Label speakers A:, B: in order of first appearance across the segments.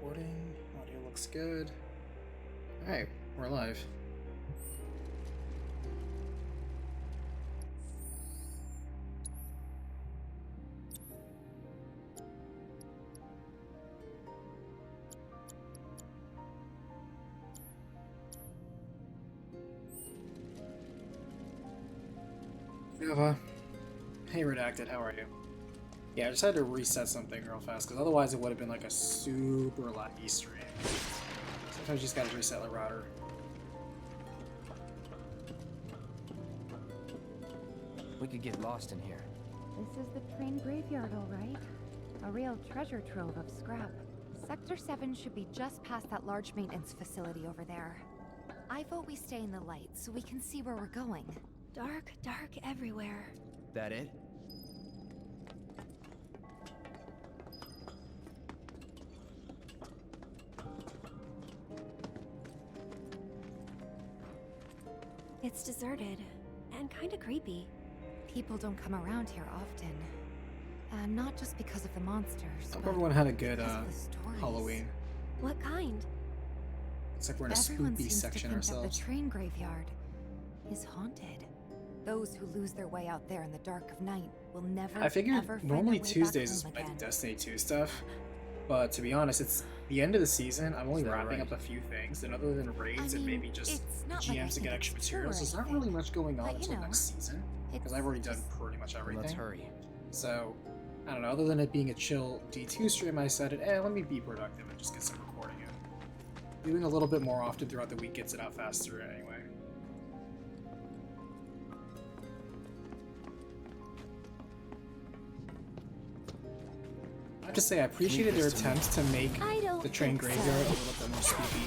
A: Recording, audio looks good. Alright, we're live. Nova. Hey Redacted, how are you? Yeah, I just had to reset something real fast, because otherwise it would have been like a super laggy stream. Sometimes you just gotta reset the router.
B: We could get lost in here.
C: This is the train graveyard, all right. A real treasure trove of scrap. Sector 7 should be just past that large maintenance facility over there. I vote we stay in the light so we can see where we're going. Dark, dark everywhere.
B: That it?
D: It's deserted and kind of creepy.
C: People don't come around here often. Not just because of the monsters.
A: Hope
C: but
A: everyone had a good
C: because of the stories.
A: Halloween.
D: What kind?
A: Looks like we're in a
C: Everyone
A: spooky
C: seems
A: section
C: to think
A: ourselves.
C: that the train graveyard is haunted. Those who lose their way out there in the dark of night will never
A: I figured
C: ever find
A: normally
C: their way
A: Tuesdays
C: back
A: is
C: home
A: my
C: again.
A: Destiny 2 stuff, but to be honest, it's the end of the season. I'm only
B: Is that
A: wrapping
B: right?
A: up a few things, and other than raids and maybe just
C: it's not like I
A: GMs to
C: think
A: get
C: it's
A: extra
C: true or
A: materials, there's not
C: anything,
A: really much going on
C: but,
A: until
C: you know,
A: next season, because I've already done pretty much everything.
B: Let's hurry.
A: So, I don't know, other than it being a chill D2 stream, I decided, let me be productive and just get some recording in. Doing a little bit more often throughout the week gets it out faster anyway. I have to say, I appreciated their attempts to make
D: I don't
A: the train
D: think
A: graveyard a
D: so.
A: little bit more spooky.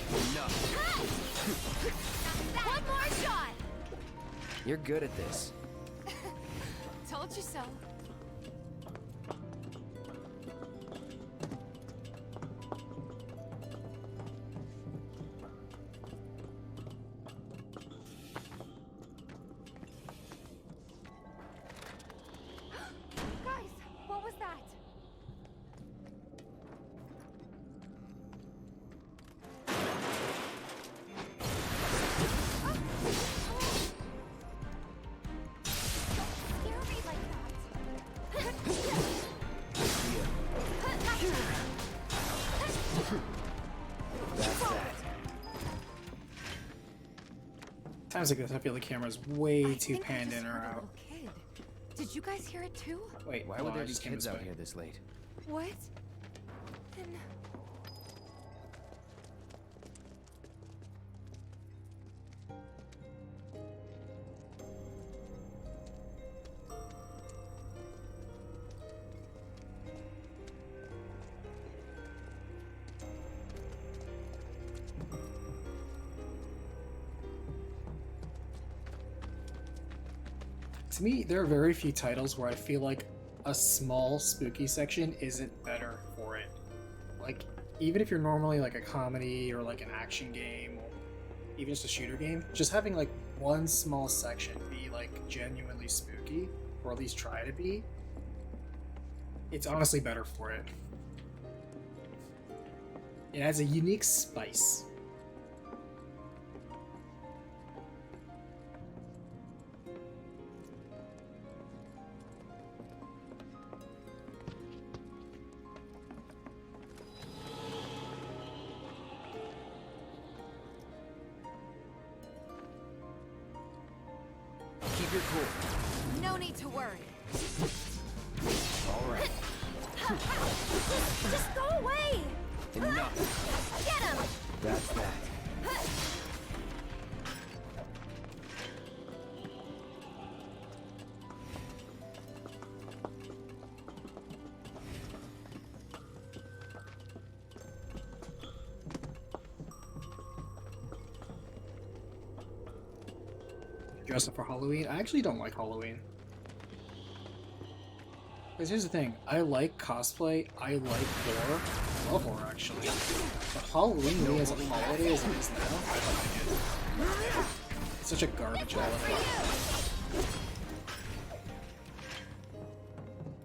D: One more shot!
B: You're good at this.
C: Told you so. Guys, what was that? Scare me like
B: That's that.
A: Times like this, I feel the camera's way
C: I
A: too
C: think I
A: panned
C: just
A: in or
C: heard a
A: out.
C: little kid. Did you guys hear it too?
A: Wait,
B: Why
A: hold
B: would
A: on,
B: there
A: I
B: be
A: just came
B: kids
A: this
B: out
A: way.
B: here this late?
C: What? Then
A: To me, there are very few titles where I feel like a small spooky section isn't better for it. Like, even if you're normally like a comedy or like an action game, or even just a shooter game, just having like one small section be like genuinely spooky, or at least try to be, it's honestly better for it. It adds a unique spice.
B: Keep your cool.
C: no need to worry.
B: All right.
D: Just go away!
B: Enough.
D: Get him!
B: That's that.
A: Dress up for Halloween. I actually don't like Halloween. Because here's the thing, I like cosplay, I like horror, I love horror actually. But Halloween to me as a holiday as it is now, I don't like it. It's such a garbage holiday.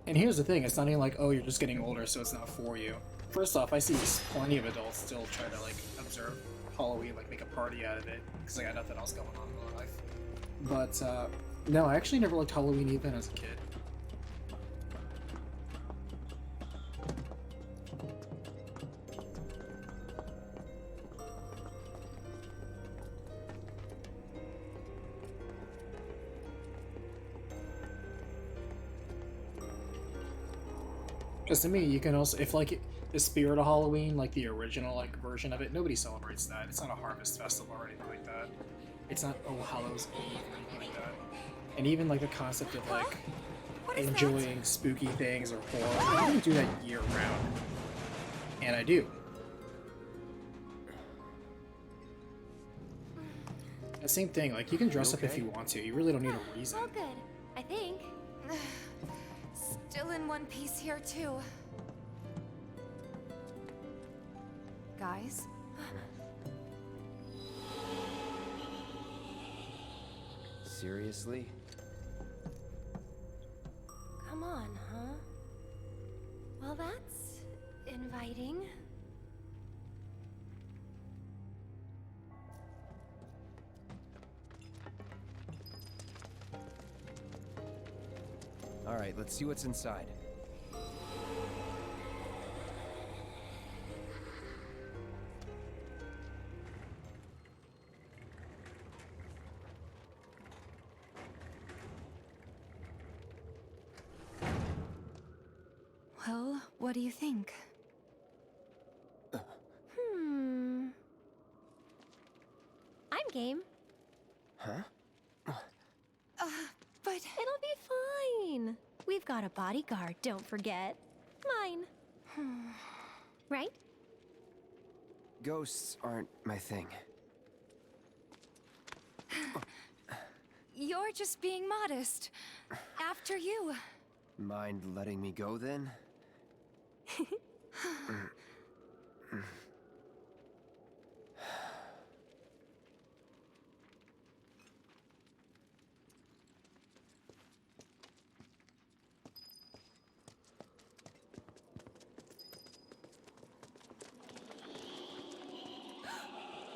A: And here's the thing, it's not even like, oh, you're just getting older, so it's not for you. First off, I see plenty of adults still try to like observe Halloween, like make a party out of it, because I got nothing else going on in my life. But no, I actually never liked Halloween even as a kid. Because to me, you can also, if like the spirit of Halloween, like the original like version of it, nobody celebrates that. It's not a harvest festival or anything like that. It's not Oh Hallows Eve or anything like that. And even like the concept of like
C: What is
A: enjoying spooky things or horror, I don't do that year round. And I do. The same thing, like you can dress up if you want to. You really don't need a reason.
D: All good, I think.
C: Still in one piece here, too. Guys?
B: Seriously?
D: Come on, huh? Well, that's inviting.
B: All right, let's see what's inside.
C: Well, what do you think?
D: I'm game.
B: Huh?
C: But...
D: It'll be fine. We've got a bodyguard, don't forget. Mine. Right?
B: Ghosts aren't my thing.
C: You're just being modest. After you.
B: Mind letting me go then?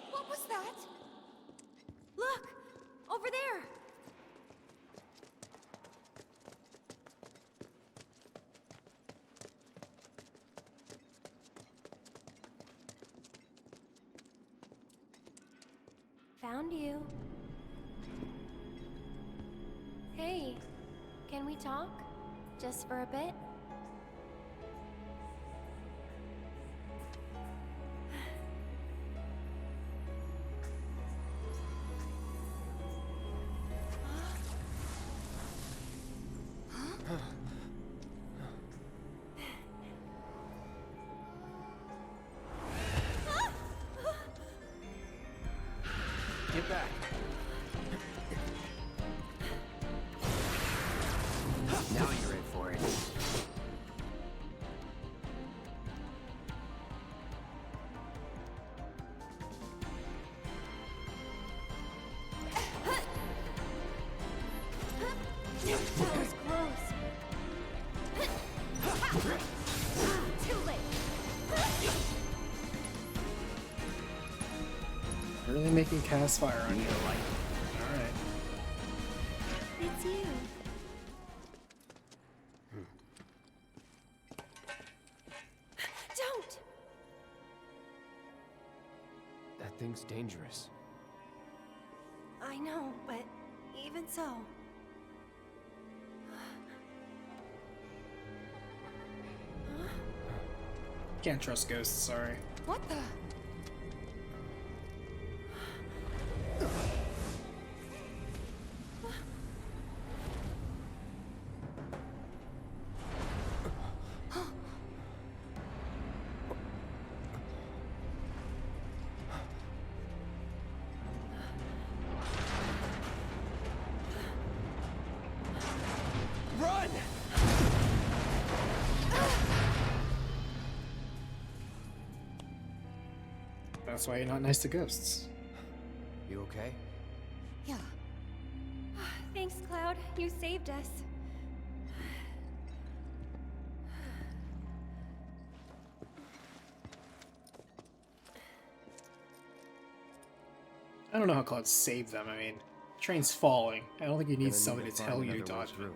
C: What was that? Look! Over there!
D: Found you. Hey, can we talk? Just for a bit?
B: Get back! Now you're in for it.
D: That was close. Too late.
A: Really making cast fire on you.
B: Need a light?
A: Alright.
D: It's you. Don't!
B: That thing's dangerous.
D: I know, but even so.
A: Can't trust ghosts, sorry.
C: What the...
B: Run!
A: That's why you're not nice to ghosts.
B: You okay?
C: Yeah.
D: Thanks, Cloud. You saved us.
A: I don't know how clouds save them. I mean, train's falling. I don't think you need somebody to tell you to dodge it.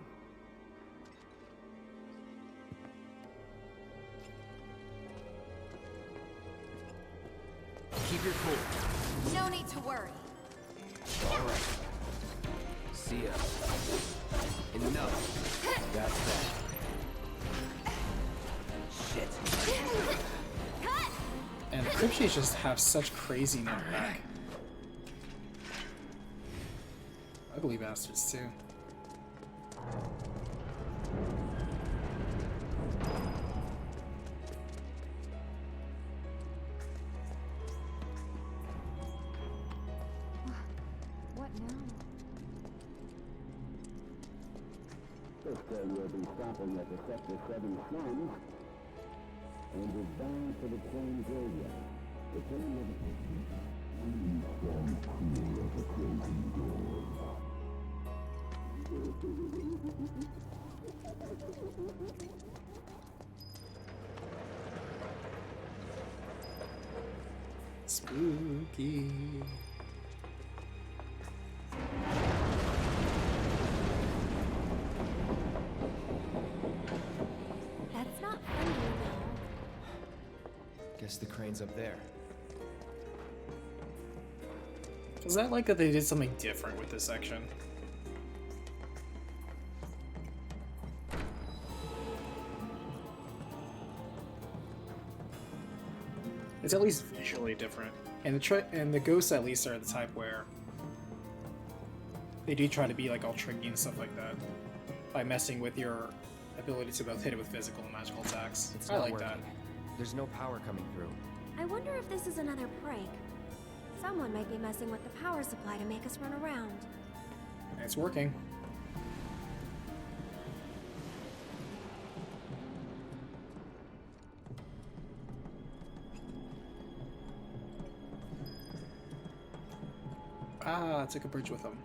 B: Keep your cool.
C: No need to worry.
B: Alright. See ya. Enough. That's that. Shit.
C: Cut!
A: And Cryptshades just have such crazy knockback. Ugly bastards, too.
C: What now?
E: This will be stopping at the Sector 7 slums and is bound for the train graveyard. The train will be from clear of the closing doors.
A: Spooky.
D: That's not funny, you know.
B: Guess the crane's up there.
A: Is that like that they did something different with this section? It's at least visually different, and the ghosts at least are the type where they do try to be like all tricky and stuff like that by messing with your ability to both hit it with physical and magical attacks.
B: It's
A: I
B: not
A: like
B: working.
A: that.
B: There's no power coming through.
D: I wonder if this is another prank. Someone might be messing with the power supply to make us run around.
A: It's working. Ah, I took a bridge with him.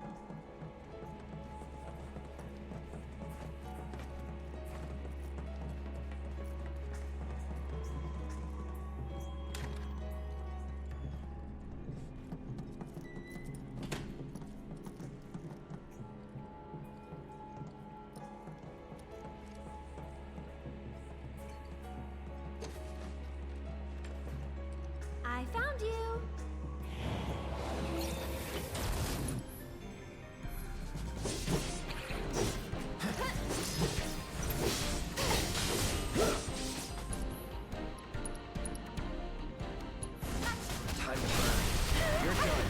D: I found you!
B: Time to burn. You're done.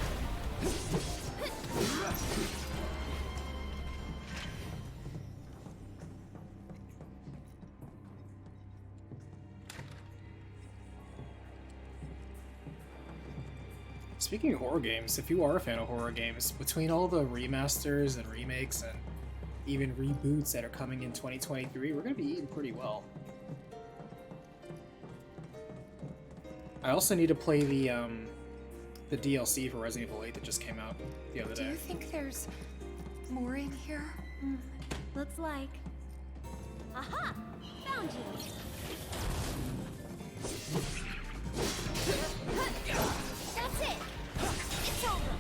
A: Speaking of horror games, if you are a fan of horror games, between all the remasters and remakes and even reboots that are coming in 2023, we're going to be eating pretty well. I also need to play the DLC for Resident Evil 8 that just came out the other
C: Do
A: day.
C: you think there's more in here?
D: Looks like. Aha! Found you!
C: That's it! It's over!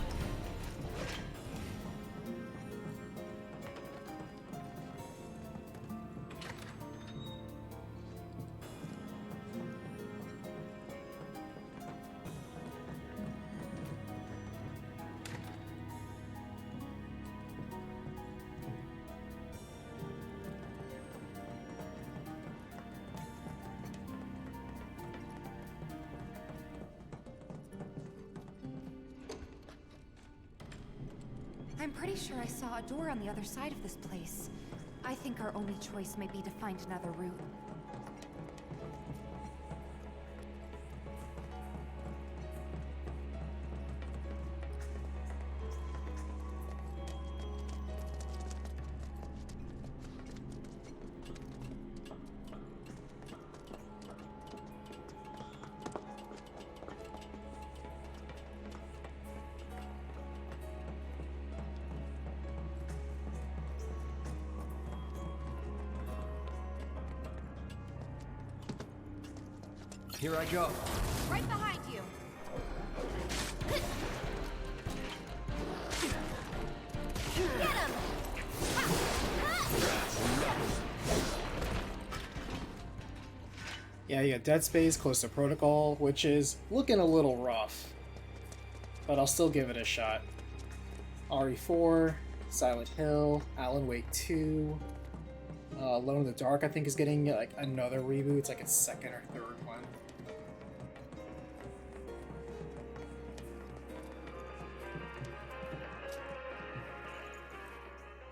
C: I'm pretty sure I saw a door on the other side of this place. I think our only choice may be to find another route.
B: Here I go.
C: Right behind you!
A: Yeah, you got Dead Space, Close to Protocol, which is looking a little rough, but I'll still give it a shot. RE4, Silent Hill, Alan Wake 2, Alone in the Dark, I think, is getting like another reboot. It's like its second or third one.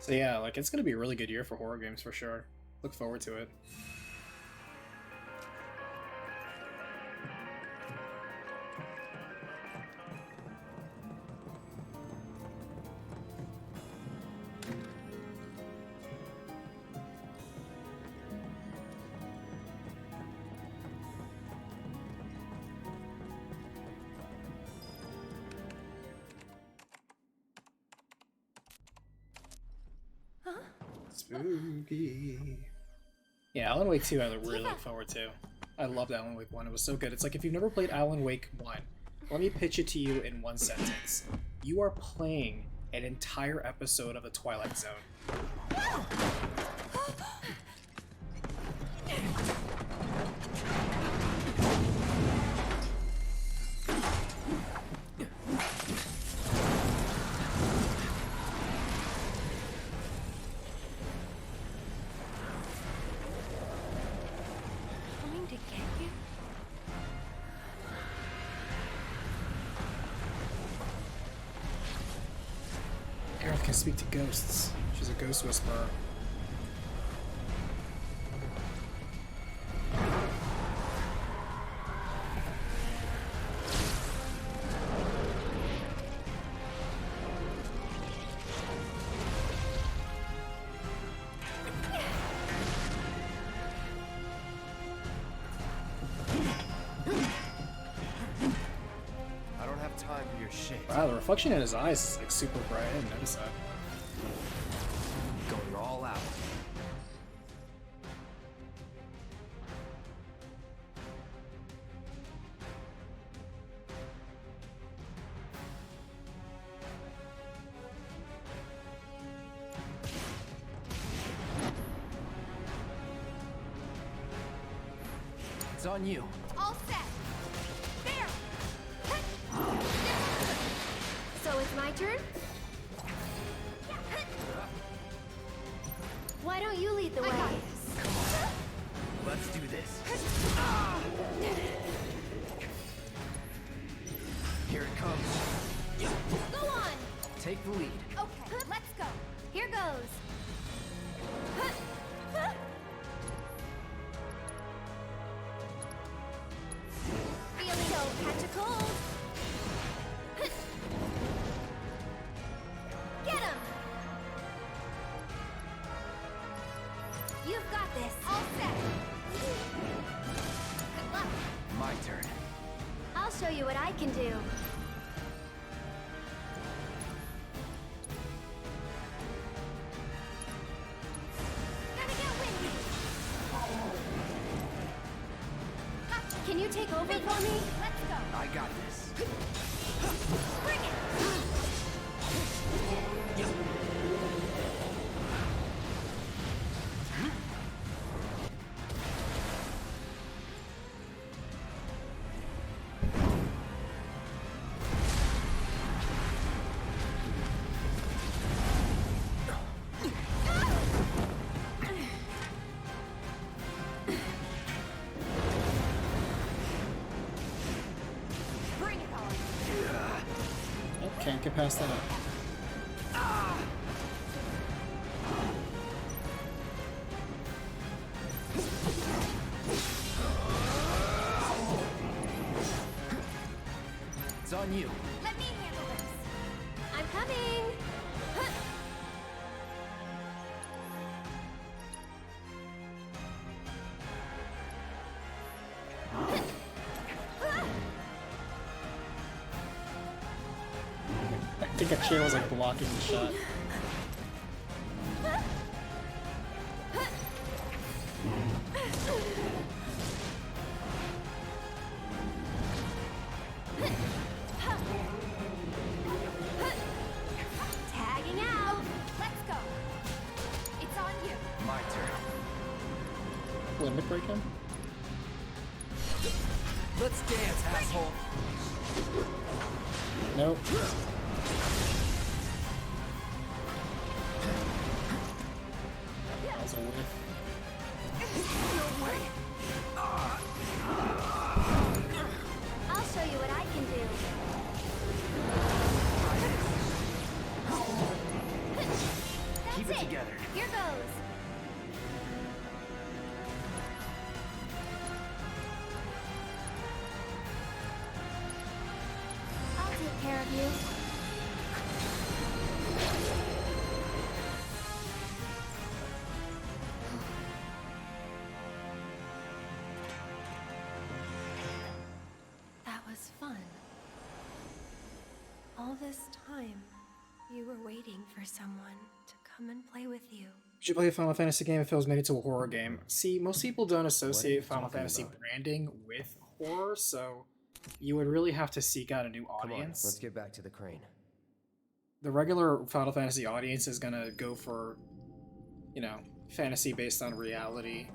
A: So yeah, like it's gonna be a really good year for horror games for sure. Look forward to it. Spooky. Yeah, Alan Wake 2 I really look forward to. I loved Alan Wake 1. It was so good. It's like if you've never played Alan Wake 1, let me pitch it to you in one sentence. You are playing an entire episode of The Twilight Zone.
D: Coming to get you?
A: Aerith can speak to ghosts. She's a ghost whisperer.
B: I don't have time for your shit.
A: Wow, the reflection in his eyes is like super bright. I didn't notice that.
B: Going all out. It's on you.
C: All set. There.
D: So it's my turn? Why don't you lead the way?
B: Let's do this. Here it comes.
D: Go on!
B: Take the lead.
C: Okay, let's go.
D: Here goes. Feeling so catch a cold. Get him! You've got this.
C: All set.
D: Good luck.
B: My turn.
D: I'll show you what I can do.
C: Gonna get windy.
D: Can you take over for me?
C: Let's go.
B: I got this.
C: Bring it. Bring it on.
A: Oh, can't get past that.
B: It's on you.
C: Let me handle this.
D: I'm coming.
A: I think a chair was like blocking the shot.
D: Tagging out.
C: Let's go. It's on you.
B: My turn.
A: Limit break him?
B: Dance, asshole.
A: Nope. That was a whiff.
B: No way.
D: I'll show you what I can do.
B: Keep
D: That's
B: it together.
D: Here goes. I'll take care of you. That was fun. All this time, you were waiting for someone to come and play with you.
A: You should play a Final Fantasy game if it was made into a horror game. See, most people don't associate Final
F: talking
A: Fantasy
F: about?
A: branding with horror, so you would really have to seek out a new
F: Come on,
A: audience.
F: let's get back to the crane.
A: The regular Final Fantasy audience is gonna go for, you know, fantasy based on reality.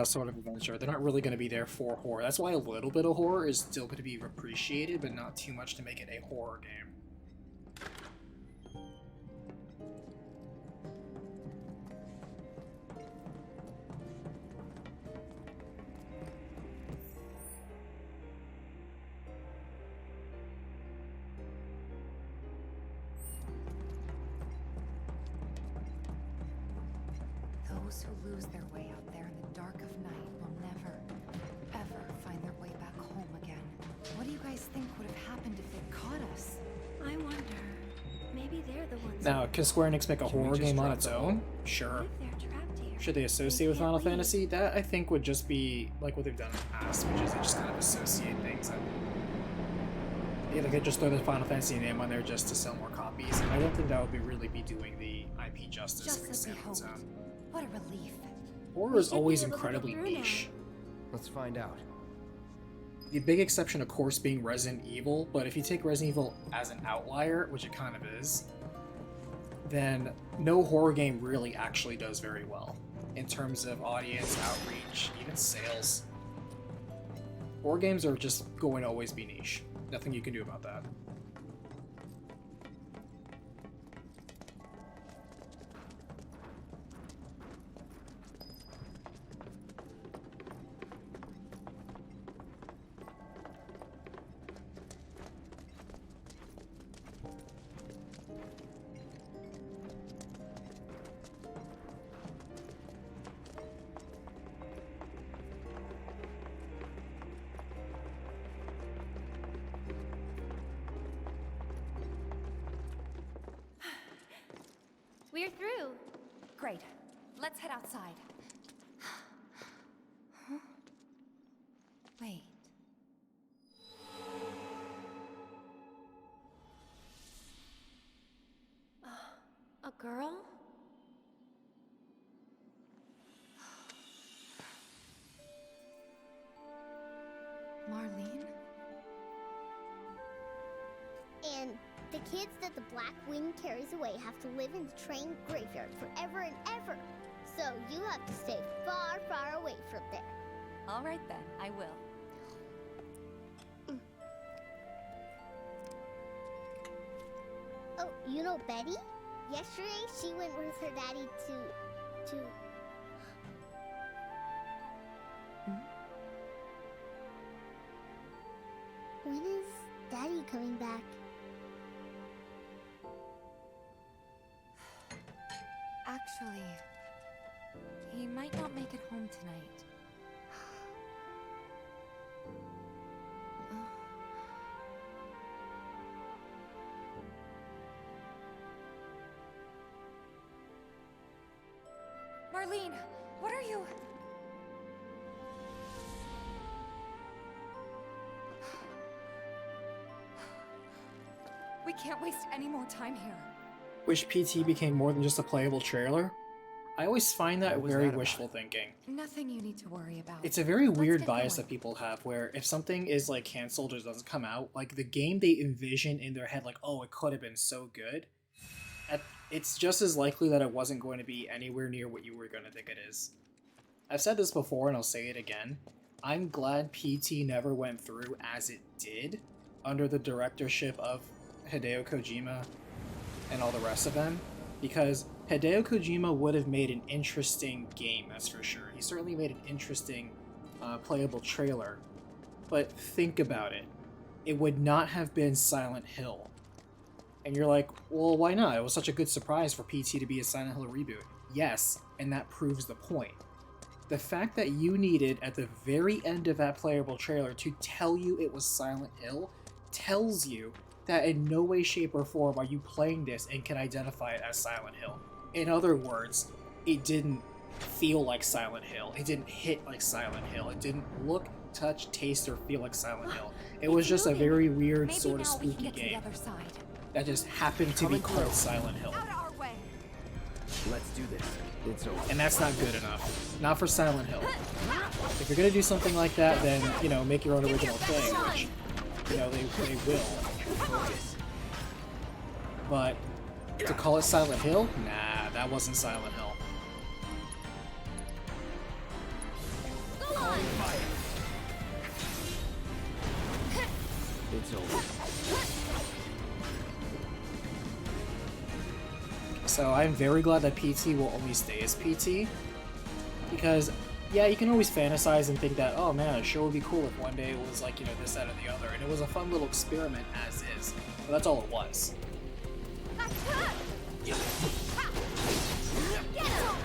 A: Sort of adventure. They're not really going to be there for horror. That's why a little bit of horror is still going to be appreciated, but not too much to make it a horror game.
C: Those who lose their way out there in the dark of night will never, ever find their way back home again. What do you guys think would have happened if they caught us?
D: I wonder. Maybe they're the ones.
A: Now, can Square Enix make a
F: Can we
A: horror
F: just
A: game on
F: drop
A: its
F: the
A: own?
F: ball?
A: Sure.
D: What if they're trapped here?
A: Should they associate
D: They
A: with Final
D: can't leave.
A: Fantasy? That, I think, would just be like what they've done in the past, which is they just kind of associate things. Yeah, like they just throw the Final Fantasy name on there just to sell more copies, and I don't think that would be really be doing the IP justice
C: Just
A: if it
C: as we
A: stand on its
C: hoped.
A: own.
C: What a relief.
A: Horror
D: We
A: is
D: should be
A: always
D: able to get
A: incredibly
D: through now.
A: niche.
F: Let's find out.
A: The big exception, of course, being Resident Evil, but if you take Resident Evil as an outlier, which it kind of is, then no horror game really actually does very well in terms of audience outreach, even sales. Horror games are just going to always be niche. Nothing you can do about that.
D: We're through.
C: Great. Let's head outside. Huh? Wait.
D: A girl?
C: Marlene?
G: And the kids that the Black Wind carries away have to live in the train graveyard forever and ever. So you have to stay far, far away from there.
C: All right then, I will.
G: Oh, you know Betty? Yesterday she went with her daddy to... When is Daddy coming back?
C: Actually, he might not make it home tonight. Marlene, what are you? We can't waste any more time here.
A: Wish PT became more than just a playable trailer? I always find that
F: What was
A: very
F: that about?
A: wishful thinking.
C: Nothing you need to worry about.
A: It's a very
C: Let's
A: weird
C: get
A: bias
C: going.
A: that people have where if something is like canceled or doesn't come out, like the game they envision in their head, like, oh, it could have been so good, it's just as likely that it wasn't going to be anywhere near what you were going to think it is. I've said this before and I'll say it again. I'm glad PT never went through as it did under the directorship of Hideo Kojima and all the rest of them, because Hideo Kojima would have made an interesting game, that's for sure. He certainly made an interesting playable trailer, but think about it. It would not have been Silent Hill. And you're like, well, why not? It was such a good surprise for PT to be a Silent Hill reboot. Yes, and that proves the point. The fact that you needed at the very end of that playable trailer to tell you it was Silent Hill tells you that in no way, shape, or form are you playing this and can identify it as Silent Hill. In other words, it didn't feel like Silent Hill. It didn't hit like Silent Hill. It didn't look, touch, taste, or feel like Silent Hill. It was just a very weird,
C: Maybe
A: sort of
C: now we can
A: spooky
C: get to the
A: game
C: other side.
A: that just happened to be called Silent Hill.
C: Out of our way.
F: Let's do this. It's over.
A: And that's not good enough. Not for Silent Hill. If you're gonna do something like that, then, you know, make your own original thing, which, you know, they will. But to call it Silent Hill? Nah, that wasn't Silent Hill.
F: It's over.
A: So I'm very glad that PT will only stay as PT, because, yeah, you can always fantasize and think that, oh man, it sure would be cool if one day it was like, you know, this, that, or the other, and it was a fun little experiment as is, but that's all it was.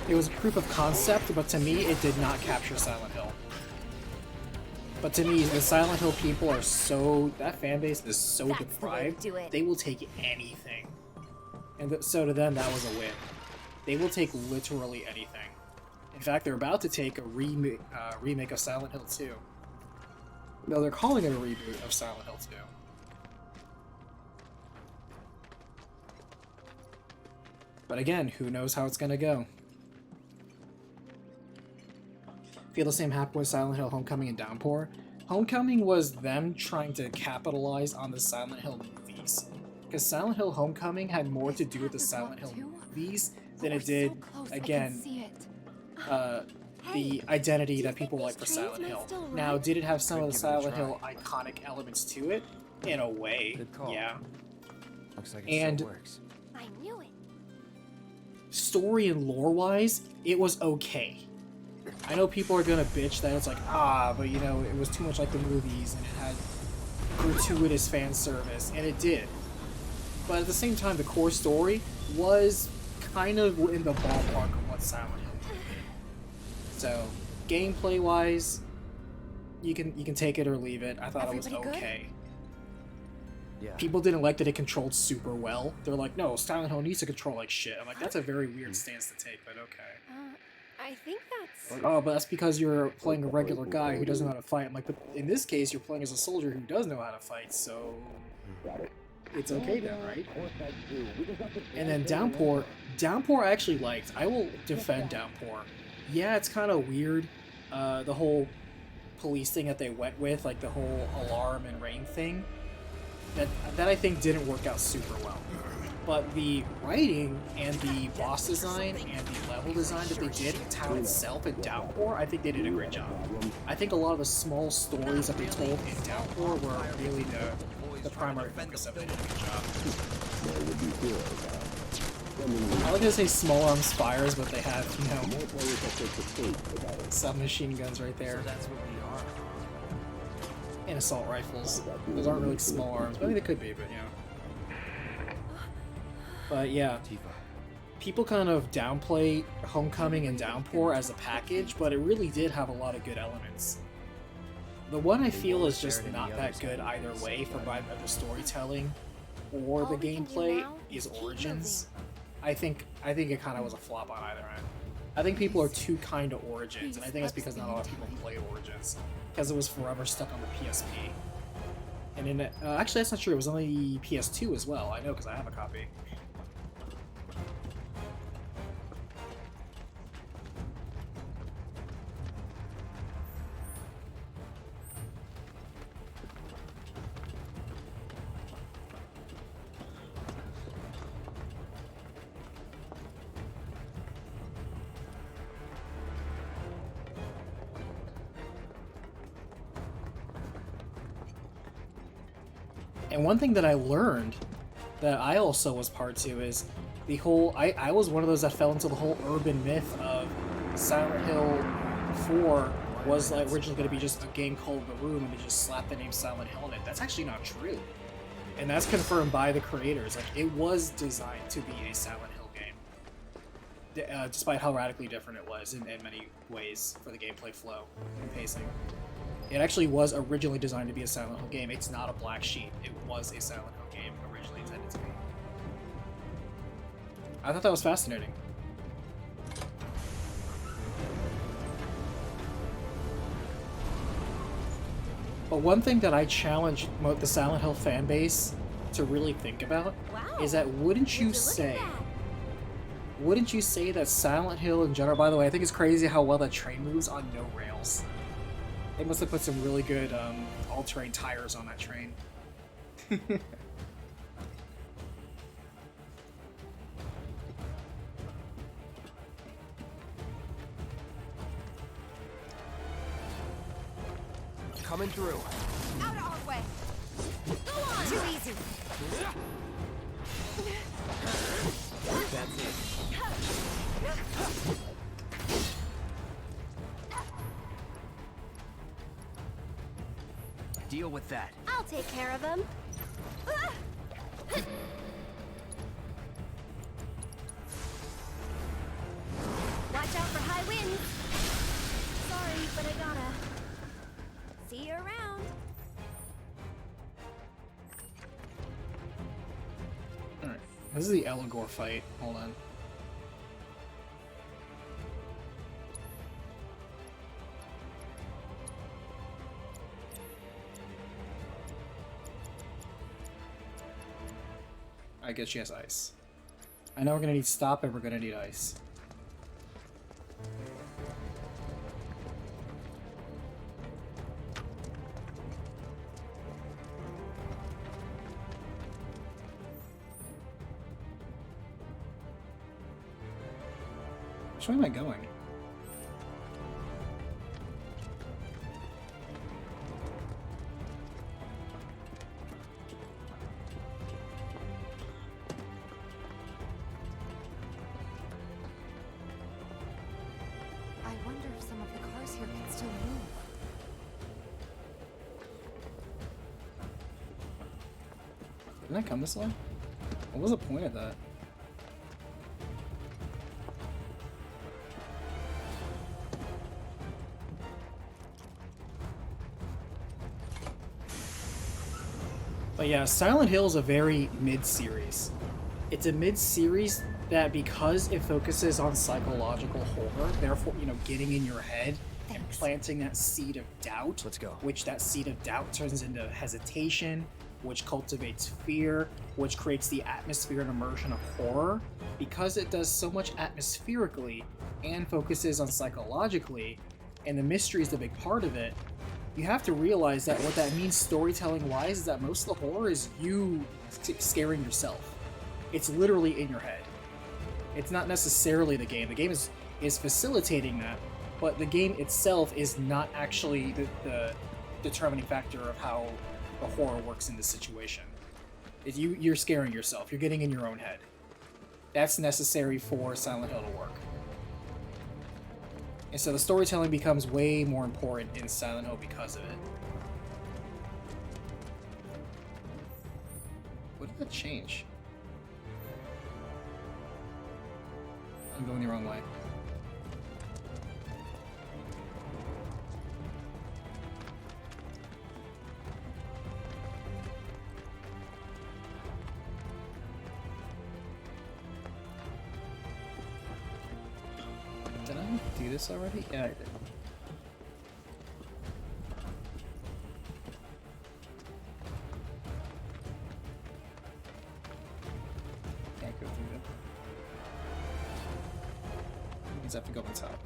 A: It was a proof of concept, but to me, it did not capture Silent Hill. But to me, the Silent Hill people are so, that fan base is so
C: That's the way to
A: deprived,
C: do it.
A: they will take anything. And so to them, that was a win. They will take literally anything. In fact, they're about to take a remake of Silent Hill 2. No, they're calling it a reboot of Silent Hill 2. But again, who knows how it's gonna go. Feel the same happened with Silent Hill Homecoming and Downpour. Homecoming was them trying to capitalize on the Silent Hill movies. Because Silent Hill Homecoming had more to do with the Silent Hill movies than it did, again, the identity that people like for Silent Hill. Now, did it have some of the Silent Hill iconic elements to it? In a way,
F: Good call.
A: yeah.
F: Looks like it
A: And-
F: still works.
G: I knew it.
A: Story and lore-wise, it was okay. I know people are gonna bitch that it's like, but you know, it was too much like the movies and it had gratuitous fan service, and it did. But at the same time, the core story was kind of in the ballpark of what Silent Hill would be. So, gameplay-wise, you can take it or leave it. I thought it was
C: Everybody good?
A: okay.
F: Yeah.
A: People didn't like that it controlled super well. They're like, no, Silent Hill needs to control like shit. I'm like, that's a very weird stance to take, but okay.
D: I think that's...
A: Oh, but that's because you're playing a regular guy who doesn't know how to fight. I'm like, but in this case, you're playing as a soldier who does know how to fight, so it's okay then, right? And then Downpour I actually liked. I will defend Downpour. Yeah, it's kind of weird, the whole police thing that they went with, like the whole alarm and rain thing. That I think didn't work out super well. But the writing and the boss design and the level design that they did in town itself in Downpour, I think they did a great job. I think a lot of the small stories that they told in Downpour were really the primary focus of it. They did a good job. I like to say small arms fires, but they have, you know, submachine guns right there.
F: That's what we are.
A: And assault rifles. Those aren't really small arms. Maybe they could be, but you know. But yeah,
F: Tifa.
A: people kind of downplay Homecoming and Downpour as a package, but it really did have a lot of good elements. The one I feel is just not that good either way for either the storytelling or the
G: All we can do
A: gameplay
G: now
A: is
G: is keep
A: Origins. I think it kind of was a flop on either end. I think people are too kind to Origins, and I think it's because not a lot of people played Origins because it was forever stuck on the PSP. And in actually, that's not true. It was on the PS2 as well. I know because I have a copy. And one thing that I learned that I also was part to is the whole I was one of those that fell into the whole urban myth of Silent Hill 4 was like originally going to be just a game called The Room and they just slapped the name Silent Hill in it. That's actually not true. And that's confirmed by the creators. Like, it was designed to be a Silent Hill game. Despite how radically different it was in many ways for the gameplay flow and pacing. It actually was originally designed to be a Silent Hill game. It's not a black sheep. It was a Silent Hill game originally intended to be. I thought that was fascinating. But one thing that I challenge the Silent Hill fan base to really think about is that wouldn't you say that Silent Hill in general, by the way, I think it's crazy how well that train moves on no rails. They must have put some really good all-terrain tires on that train.
F: Coming through.
C: Out of our way! Go on! Too easy!
F: That's it. Deal with that.
D: I'll take care of him. Watch out for high winds. Sorry, but I gotta. See you around.
A: Alright, this is the Elagor fight. Hold on. I guess she has ice. I know we're gonna need stop and we're gonna need ice. Which way am I going?
C: I wonder if some of the cars here can still move.
A: Didn't I come this way? What was the point of that? But yeah, Silent Hill is a very mid-series. It's a mid-series that, because it focuses on psychological horror, therefore, you know, getting in your head and planting that seed of doubt.
F: Let's go.
A: Which that seed of doubt turns into hesitation, which cultivates fear, which creates the atmosphere and immersion of horror. Because it does so much atmospherically and focuses on psychologically, and the mystery is the big part of it, you have to realize that what that means storytelling-wise is that most of the horror is you scaring yourself. It's literally in your head. It's not necessarily the game. The game is facilitating that, but the game itself is not actually the determining factor of how the horror works in this situation. You're scaring yourself. You're getting in your own head. That's necessary for Silent Hill to work. And so the storytelling becomes way more important in Silent Hill because of it. What did that change? I'm going the wrong way. Did I do this already? Yeah, I did. Can't go through that. Means I have to go on top.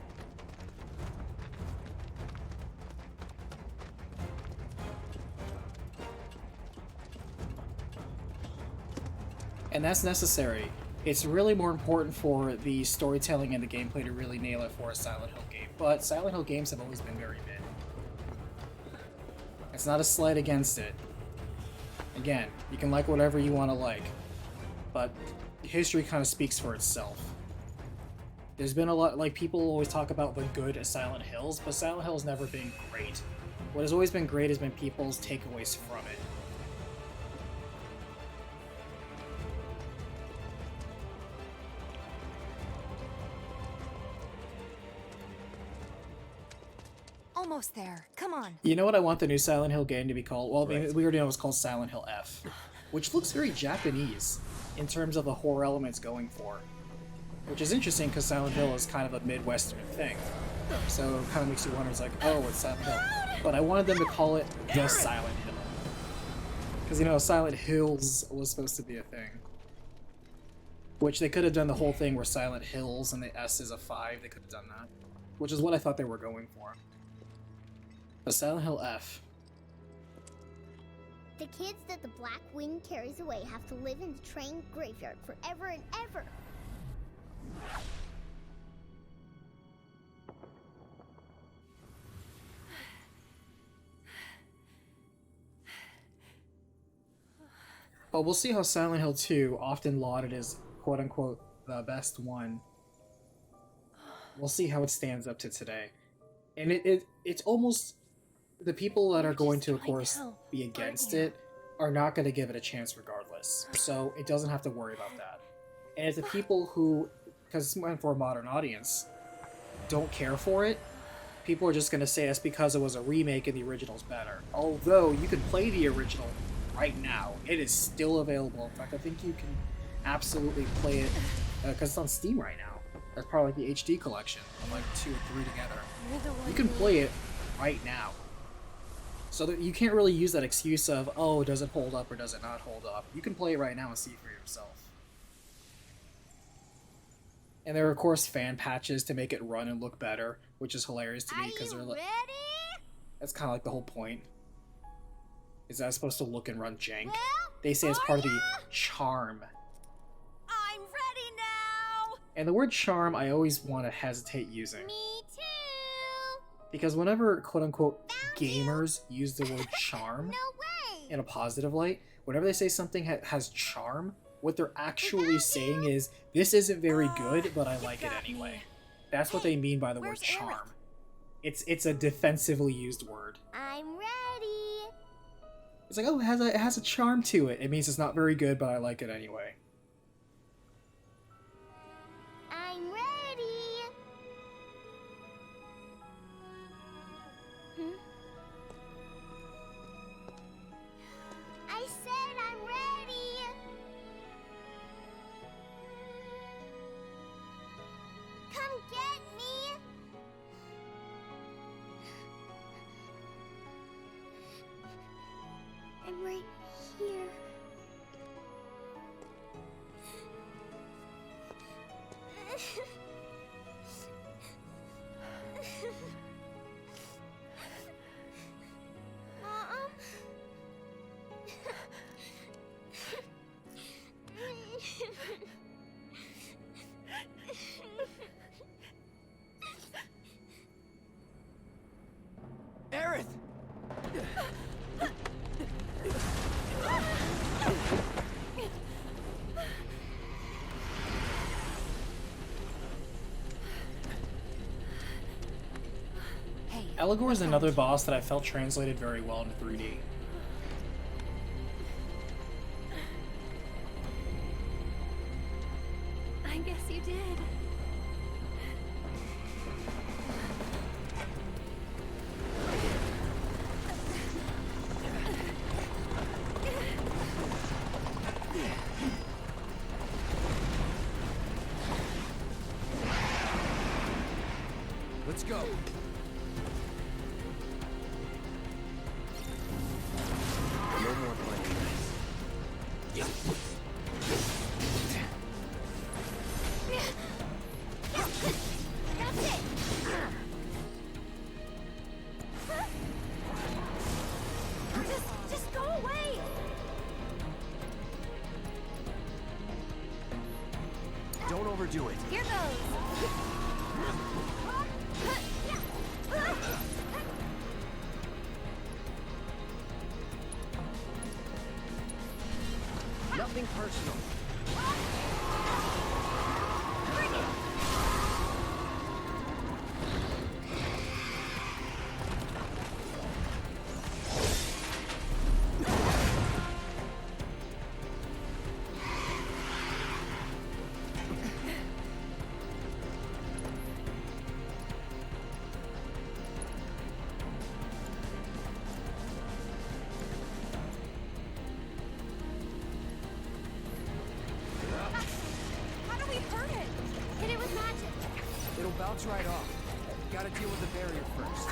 A: And that's necessary. It's really more important for the storytelling and the gameplay to really nail it for a Silent Hill game. But Silent Hill games have always been very mid. It's not a slight against it. Again, you can like whatever you want to like, but history kind of speaks for itself. There's been a lot, like, people always talk about the good of Silent Hills, but Silent Hill's never been great. What has always been great has been people's takeaways from it.
C: Almost there. Come on.
A: You know what I want the new Silent Hill game to be called? Well,
F: Right.
A: we already know it's called Silent Hill F, which looks very Japanese in terms of the horror elements going for. Which is interesting because Silent Hill is kind of a Midwestern thing. So it kind of makes you wonder, it's like, oh, it's Silent Hill. But I wanted them to call it The Silent Hill. Because, you know, Silent Hills was supposed to be a thing. Which they could have done the whole thing where Silent Hills and the S is a 5. They could have done that. Which is what I thought they were going for. But Silent Hill F.
G: The kids that the Black Wing carries away have to live in the train graveyard forever and ever.
A: But we'll see how Silent Hill 2, often lauded as quote-unquote the best one, we'll see how it stands up to today. And it's almost... The people that are going to, of course, be against it are not going to give it a chance regardless. So it doesn't have to worry about that. And if the people who, because it's meant for a modern audience, don't care for it, people are just going to say it's because it was a remake and the original's better. Although you can play the original right now. It is still available. In fact, I think you can absolutely play it because it's on Steam right now. That's probably like the HD collection of like 2 or 3 together. You can play it right now. So that you can't really use that excuse of, oh, does it hold up or does it not hold up? You can play it right now and see for yourself. And there are, of course, fan patches to make it run and look better, which is hilarious to me because they're like,
G: Ready?
A: that's kind of like the whole point. Is that it's supposed to look and run jank? They say it's part of the charm.
D: I'm ready now!
A: And the word charm, I always want to hesitate using.
G: Me too.
A: Because whenever, quote-unquote, gamers use the word charm
G: No way.
A: in a positive light, whenever they say something has charm, what they're actually saying is, this isn't very good, but I like it anyway. That's what they mean by the word
D: where's Eric?
A: charm. It's a defensively used word.
G: I'm ready.
A: It's like, oh, it has a charm to it. It means it's not very good, but I like it anyway.
G: I'm ready. I said I'm ready. Come get me. I'm right here. Mom?
F: Aerith!
C: Hey.
A: Eligor is another boss that I felt translated very well into 3D.
D: I guess you did.
F: Let's go. No more playing nice.
G: That's it.
D: Just go away!
F: Don't overdo it.
D: Here goes!
F: Nothing personal.
D: How do we hurt it?
G: Hit it with magic.
F: It'll bounce right off. Gotta deal with the barrier first.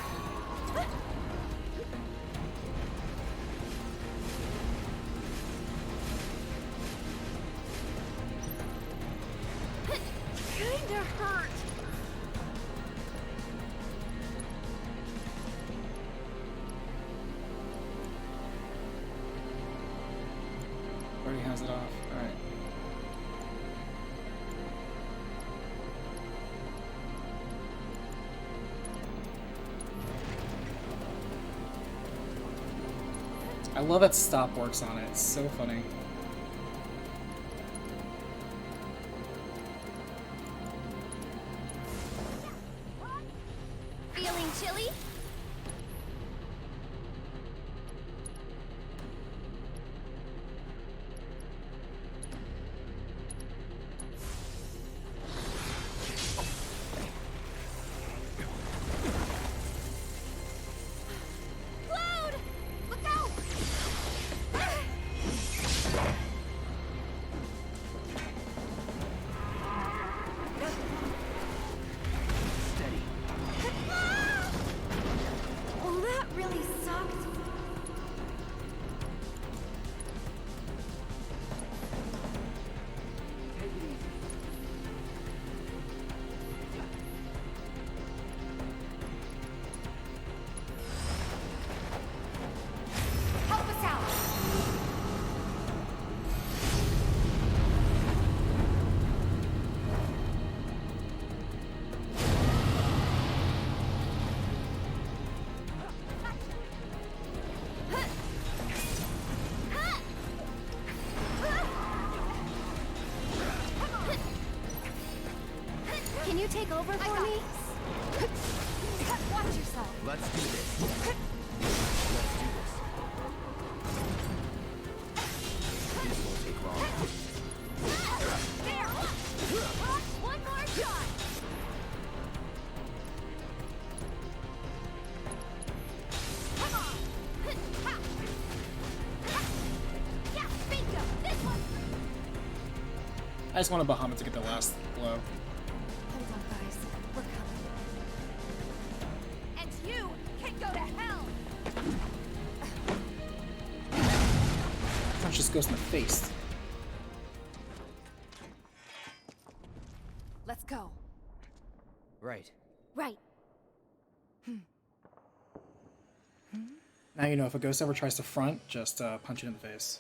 D: Kinda hurt.
A: Already has it off. Alright. I love that stop works on it. It's so funny.
G: Feeling chilly? Cloud! Look out!
F: Steady.
D: Well, that really sucked.
F: Take it easy.
C: Help us out!
D: Can you take over for me?
C: Watch yourself.
F: Let's do this. Let's do this. This won't take long.
G: There! One more shot! Come on! Ha! Yeah, bingo! This one!
A: I just wanted Bahamut to get the last blow.
C: Hold on, guys. We're coming.
G: And you can go to hell!
A: Punch just goes in the face.
C: Let's go.
F: Right.
G: Right.
A: Now you know if a ghost ever tries to front, just punch it in the face.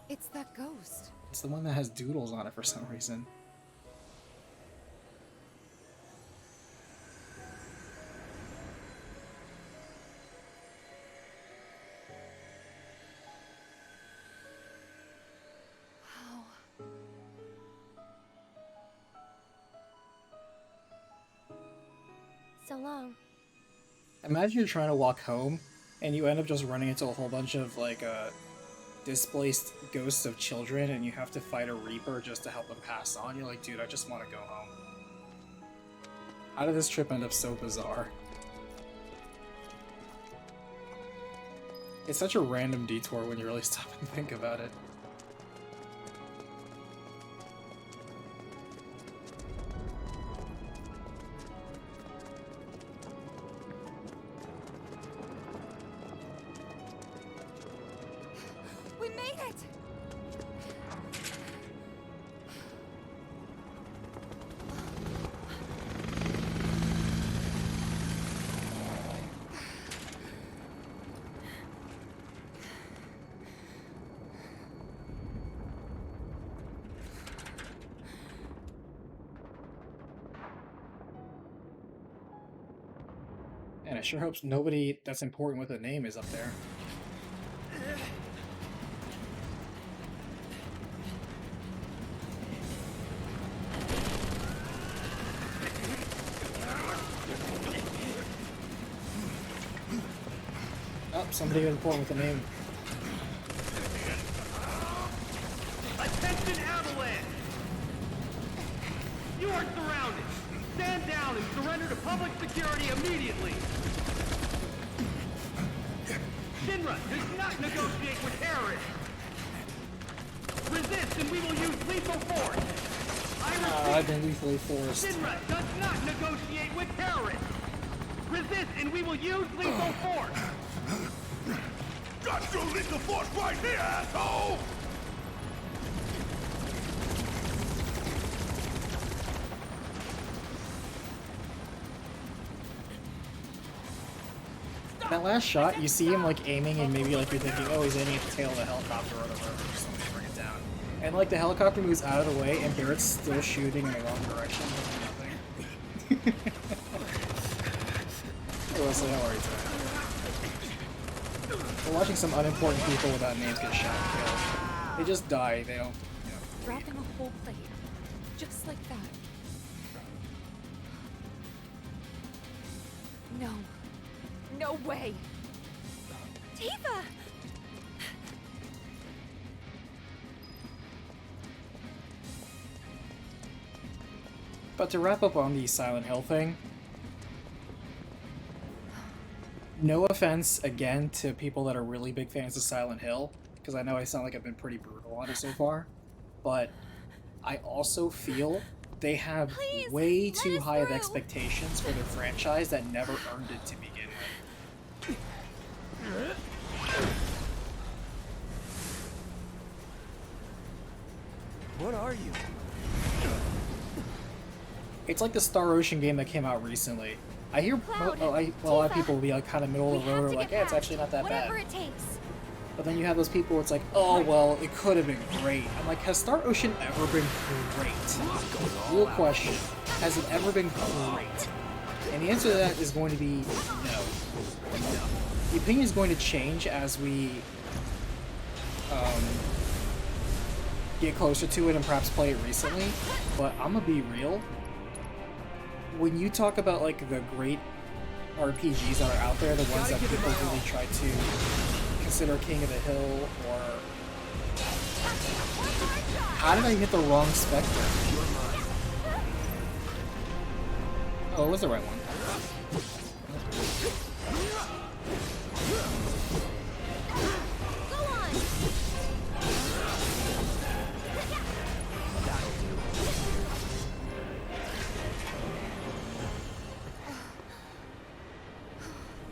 C: It's that ghost.
A: It's the one that has doodles on it for some reason.
C: Wow.
G: So long.
A: Imagine you're trying to walk home, and you end up just running into a whole bunch of, like, displaced ghosts of children, and you have to fight a Reaper just to help them pass on. You're like, dude, I just want to go home. How did this trip end up so bizarre? It's such a random detour when you really stop and think about it.
C: We made it!
A: And I sure hope nobody that's important with a name is up there. Oh, somebody important with a name.
B: Attention, Avalanche! You are surrounded. Stand down and surrender to public security immediately. Shinra does not negotiate with terrorists. Resist and we will use lethal force. I repeat,
A: I've been lethally forced.
B: Shinra does not negotiate with terrorists. Resist and we will use lethal force.
H: Got your lethal force right here, asshole!
A: That last shot, you see him like aiming and maybe like you're thinking, oh, he's aiming at the tail of the helicopter or whatever, or something to bring it down. And like the helicopter moves out of the way and Barrett's still shooting in the wrong direction. Nothing. Hey Wesley, how are you today? We're watching some unimportant people without names get shot and killed. They just die, they don't, you know.
C: Dropping a whole plate. Just like that. No. No way!
D: Tifa!
A: But to wrap up on the Silent Hill thing, no offense, again, to people that are really big fans of Silent Hill, because I know I sound like I've been pretty brutal on it so far, but I also feel they have
D: Please,
A: way
D: let
A: too
D: us
A: high of
D: through.
A: expectations for their franchise that never earned it to begin with.
F: What are you?
A: It's like the Star Ocean game that came out recently. I hear
D: Cloud,
A: a lot of
D: Tifa,
A: people will be like kind of middle of the road, or like, yeah, it's actually not that
D: Whatever
A: bad.
D: it takes.
A: But then you have those people where it's like, oh, well, it could have been great. I'm like, has Star Ocean ever been great? Real question. Has it ever been great? And the answer to that is going to be no. The opinion is going to change as we get closer to it and perhaps play it recently. But I'm gonna be real. When you talk about like the great RPGs that are out there, the ones that people really try to consider King of the Hill, or how did I hit the wrong spectre? Oh, it was the right one.
D: Go on!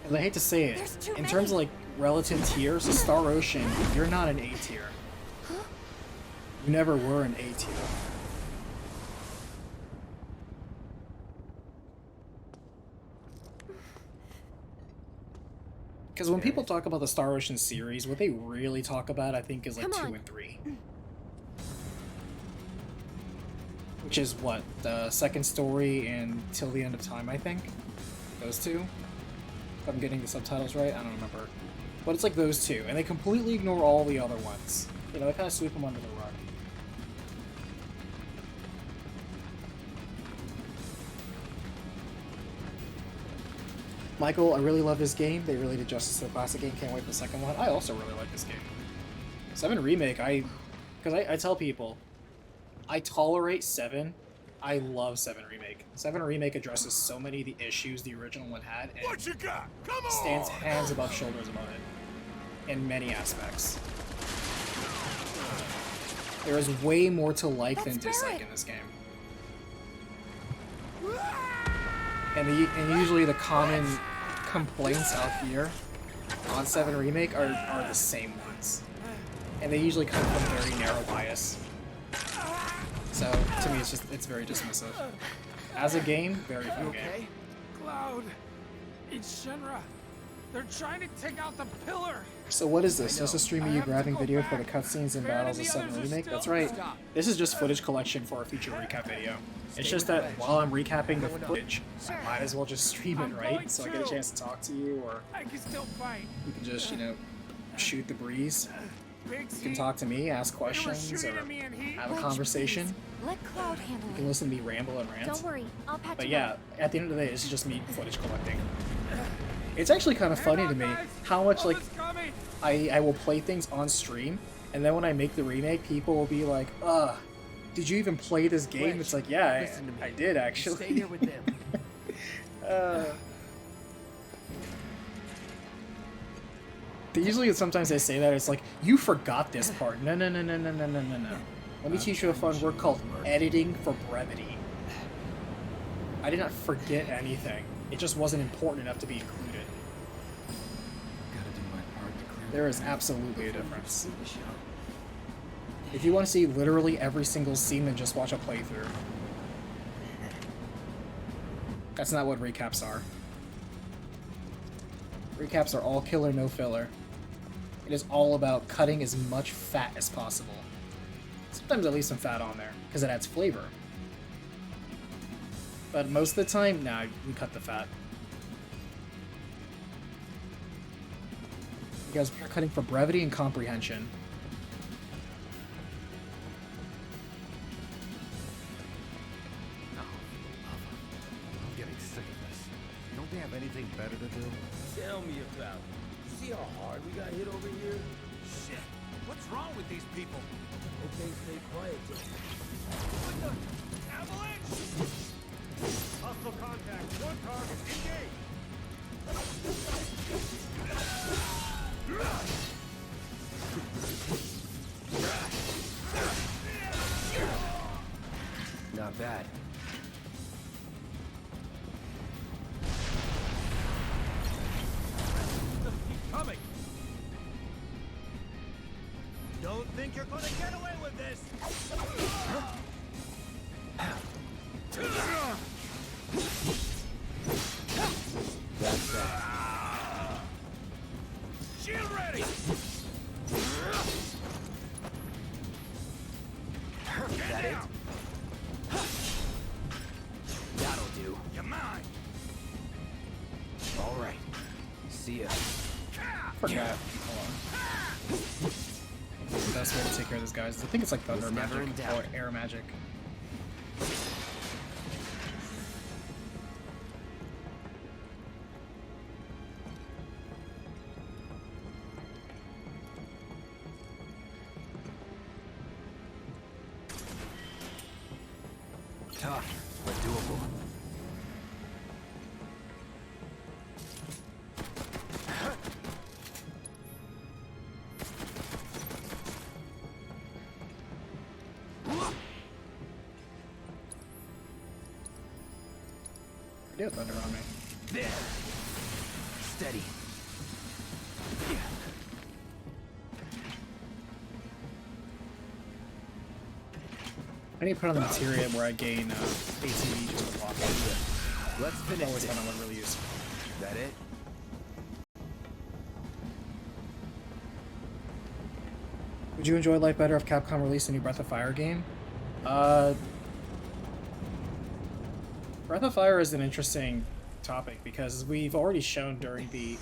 A: And I hate to say
D: There's
A: it,
D: too
A: in terms of
D: many.
A: like relative tiers, Star Ocean, you're not an A tier. You never were an A tier. Because when people talk about the Star Ocean series, what they really talk about, I think, is like
D: Come
A: 2
D: on.
A: and 3. Which is what? The second story and Till the End of Time, I think? Those two? If I'm getting the subtitles right, I don't remember. But it's like those two, and they completely ignore all the other ones. You know, they kind of sweep them under the rug. Michael, I really love this game. They really did justice to the classic game. Can't wait for the second one. I also really like this game. 7 Remake, because I tell people, I tolerate 7. I love 7 Remake. 7 Remake addresses so many of the issues the original one had, and
H: What you got? Come on!
A: stands hands above shoulders above it in many aspects. There is way more to like than
D: That's
A: dislike
D: Barrett.
A: in this game. And usually the common complaints out here on 7 Remake are the same ones. And they usually come from very narrow bias. So, to me, it's very dismissive. As a game, very few game.
F: Okay. Cloud. It's Shinra. They're trying to take out the pillar.
A: So what is this?
F: I
A: Just a
F: know.
A: stream of
F: I
A: you
F: have to
A: grabbing
F: go
A: video for
F: back.
A: the cutscenes and
F: Baron
A: battles
F: and
A: of
F: the
A: 7
F: others are
A: Remake?
F: still-
A: That's right.
F: Stop.
A: This is just footage collection for a future recap video. It's
F: Stay
A: just
F: with
A: that
F: the wedge.
A: while I'm recapping the
F: Going up.
A: footage,
C: Sure.
A: I might as well just stream it,
F: I'm
A: right?
F: going
A: So I get a
F: to.
A: chance to talk to you, or
F: I can still fight.
A: you can just, you know, shoot the breeze.
F: Big
A: You can talk to me, ask questions, or have a
C: Wedge,
A: conversation.
C: please. Let Cloud handle
A: You can
C: it.
A: listen to me ramble and rant.
D: Don't worry, I'll patch
A: But
D: you
A: yeah,
D: up.
A: at the end of the day, this is just me footage collecting. It's actually kind of funny to me how much, like, I will play things on stream, and then when I make the remake, people will be like, did you even play this game?
F: Wedge,
A: It's like, yeah,
F: listen to me.
A: I did actually.
F: Stay here with them.
A: Sometimes they say that, it's like, you forgot this part. No. Let me teach you a fun word called editing for brevity. I did not forget anything. It just wasn't important enough to be included.
F: Gotta do my part to clear.
A: There is absolutely a difference. If you want to see literally every single scene, then just watch a playthrough. That's not what recaps are. Recaps are all killer, no filler. It is all about cutting as much fat as possible. Sometimes I leave some fat on there, because it adds flavor. But most of the time, nah, we cut the fat. Because we're cutting for brevity and comprehension.
H: I'm getting sick of this. Don't they have anything better to do?
B: Tell me about it. See how hard we got hit over here?
H: Shit. What's wrong with these people?
B: Okay, stay quiet.
H: Avalanche!
B: Hostile contact. One target. Engage.
F: Not bad.
H: Keep coming! Don't think you're gonna get away with this!
F: That's that.
H: Shield ready!
F: That it? That'll do.
H: You're mine!
F: All right. See ya.
A: Forgot. Hold on. The best way to take care of these guys. I think it's like thunder
F: It's never
A: magic
F: in doubt.
A: or air magic.
F: Tough, but doable.
A: I do have thunder on me.
F: There. Steady.
A: I need to put on the materia where I gain ATB just to block it.
F: Let's finish
A: Always
F: this.
A: found that one really useful.
F: That it?
A: Would you enjoy life better if Capcom released a new Breath of Fire game? Breath of Fire is an interesting topic because we've already shown during the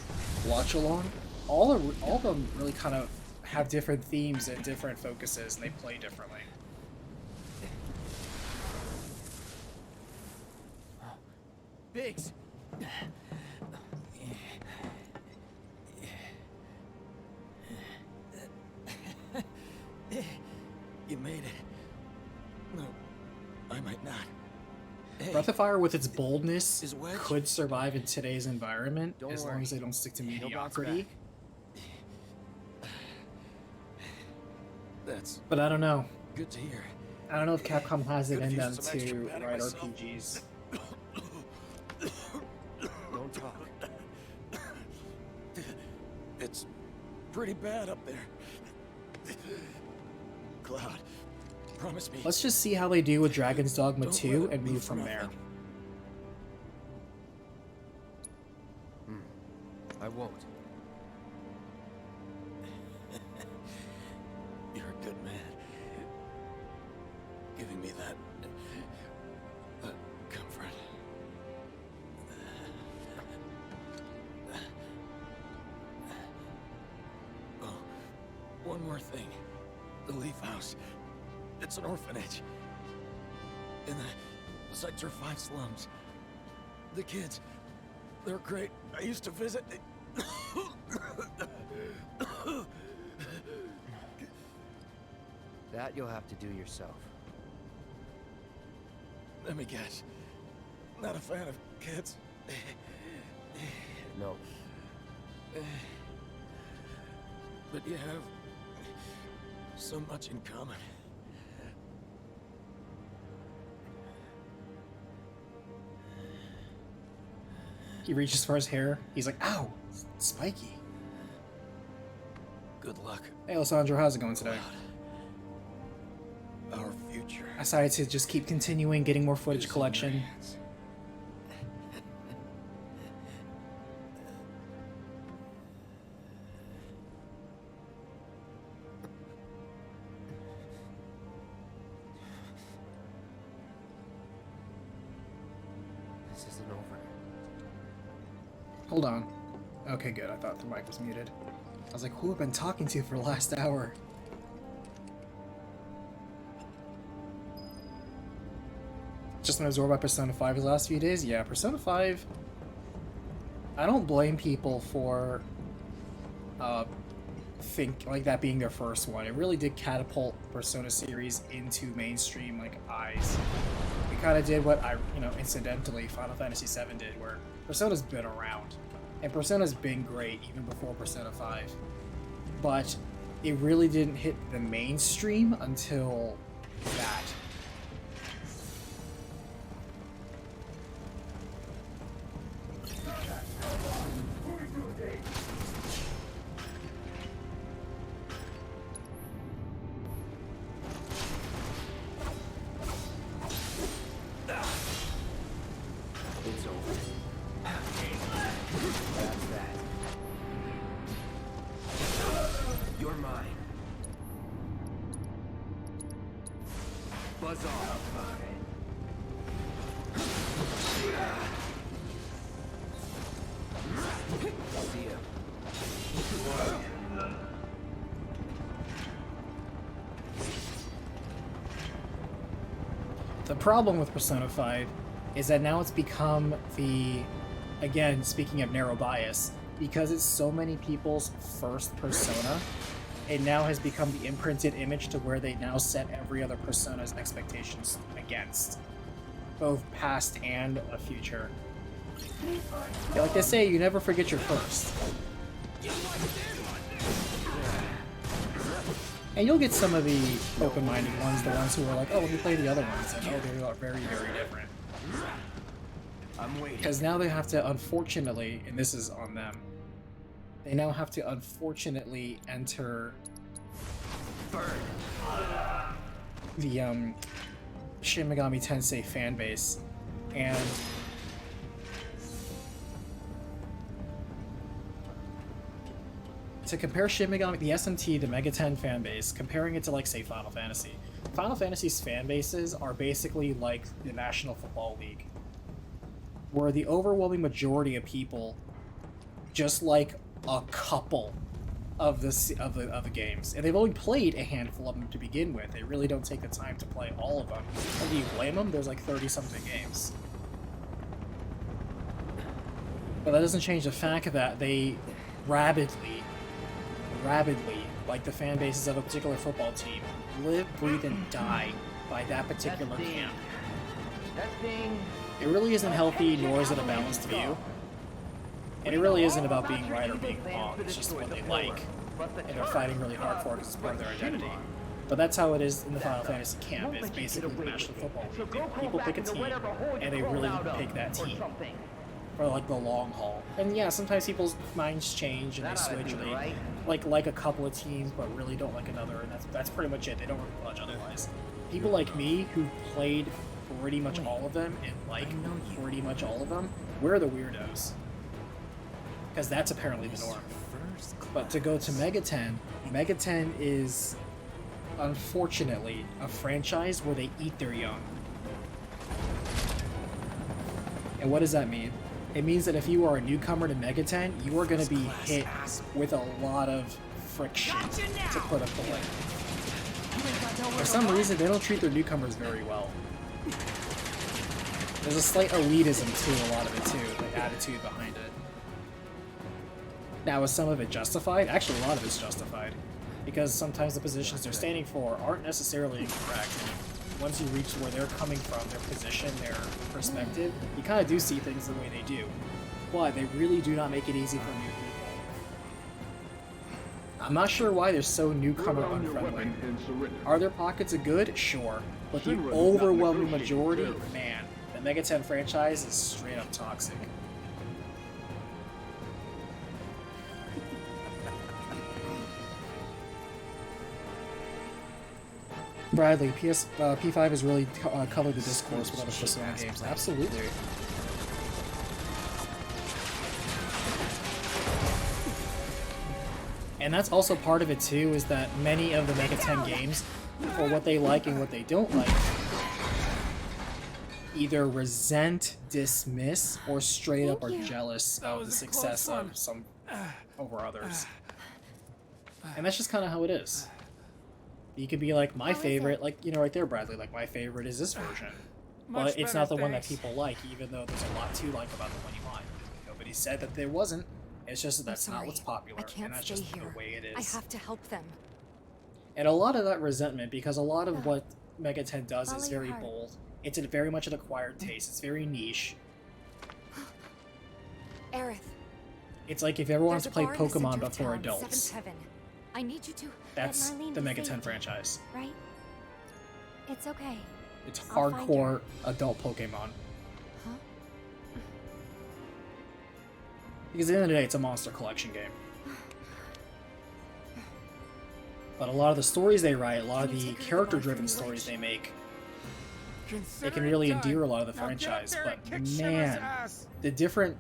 A: watch along, all of them really kind of have different themes and different focuses, and they play differently.
F: Biggs.
B: You made it. No, I might not. Hey,
A: Breath of Fire, with its boldness,
B: Is Wedge-
A: could survive in today's environment
F: Don't
A: as long
F: worry.
A: as they don't stick to
F: He'll bounce
A: mediocrity.
B: that's
A: But I don't know.
B: good to hear.
A: I don't know if Capcom has it
B: Could've
A: in them
B: used some extra
A: to
B: padding
A: write
B: myself.
A: RPGs.
F: Don't talk.
B: It's pretty bad up there. Cloud, promise me.
A: Let's just see how they do with Dragon's Dogma
B: Don't
A: 2
B: let it
A: and
B: be
A: move
B: for
A: from there.
B: nothing.
F: I won't.
I: You're a good man. Giving me that comfort. Oh, one more thing. The Leaf House. It's an orphanage. In the Sector 5 slums. The kids, they're great. I used to visit.
F: That you'll have to do yourself.
I: Let me guess. Not a fan of kids.
F: No.
I: But you have so much in common.
A: He reaches for his hair. He's like, ow, it's spiky.
I: Good luck.
A: Hey, Alessandro, how's it going today?
I: Our future.
A: I decided to just keep continuing getting more footage collection.
F: This isn't over.
A: Hold on. Okay, good. I thought the mic was muted. I was like, who have I been talking to for the last hour? Just been absorbed by Persona 5 the last few days? Yeah, Persona 5... I don't blame people for... think like that being their first one. It really did catapult Persona series into mainstream like eyes. It kind of did what incidentally Final Fantasy VII did, where Persona's been around. And Persona's been great even before Persona 5. But it really didn't hit the mainstream until that.
F: It's over. That's that. You're mine. Buzz off. See ya.
A: The problem with Persona 5 is that now it's become the, again, speaking of narrow bias, because it's so many people's first Persona, it now has become the imprinted image to where they now set every other Persona's expectations against, both past and a future. Yeah, like they say, you never forget your first. And you'll get some of the open-minded ones, the ones who are like, oh, let me play the other ones, and oh, they are very, very different.
F: I'm waiting.
A: Because now they have to, unfortunately, and this is on them, they now have to unfortunately enter the Shin Megami Tensei fanbase, and to compare Shin Megami, the SMT, the Mega 10 fanbase, comparing it to, like, say, Final Fantasy. Final Fantasy's fan bases are basically like the National Football League, where the overwhelming majority of people just like a couple of the games, and they've only played a handful of them to begin with. They really don't take the time to play all of them. And do you blame them? There's like 30-something games. But that doesn't change the fact that they rabidly, like the fan bases of a particular football team, live, breathe, and die by that particular camp. It really isn't healthy, nor is it a balanced view. And it really isn't about being right or being wrong. It's just what they like, and they're fighting really hard for it because it's part of their identity. But that's how it is in the Final Fantasy camp. It's basically the National Football League. People pick a team, and they really pick that team for like the long haul. And yeah, sometimes people's minds change and they switch, or they like a couple of teams but really don't like another, and that's pretty much it. They don't really budge otherwise. People like me who played pretty much all of them and like pretty much all of them, we're the weirdos. because that's apparently the norm. But to go to Mega 10, Mega 10 is unfortunately a franchise where they eat their young. And what does that mean? It means that if you are a newcomer to Mega 10, you are going to be hit with a lot of friction, to put it politely. For some reason, they don't treat their newcomers very well. There's a slight elitism to a lot of it too, the attitude behind it. Now, is some of it justified? Actually, a lot of it's justified. Because sometimes the positions they're standing for aren't necessarily incorrect. Once you reach where they're coming from, their position, their perspective, you kind of do see things the way they do. But they really do not make it easy for new people. I'm not sure why they're so newcomer unfriendly. Are there pockets of good? Sure. But the overwhelming majority, man, the Mega 10 franchise is straight up toxic. Bradley, P5 has really colored the discourse with other Persona games. Absolutely. And that's also part of it too, is that many of the Mega 10 games, for what they like and what they don't like, either resent, dismiss, or straight up are jealous of the success of some over others. And that's just kind of how it is. You could be like, my favorite, like, you know, right there, Bradley, like, my favorite is this version. But it's not the one that people like, even though there's a lot to like about the one you want. Nobody said that there wasn't. It's just that that's not what's popular, and that's just the way it is.
C: I have to help them.
A: And a lot of that resentment, because a lot of what Mega 10 does is very bold. It's very much an acquired taste. It's very niche.
C: Aerith.
A: It's like if everyone wants to play Pokemon but for adults.
C: I need you to.
A: That's the Mega 10 franchise.
D: Right? It's okay.
A: It's hardcore adult Pokemon.
C: Huh?
A: Because at the end of the day, it's a monster collection game. But a lot of the stories they write, a lot of the character-driven stories they make, it can really endear a lot of the franchise. But man, the different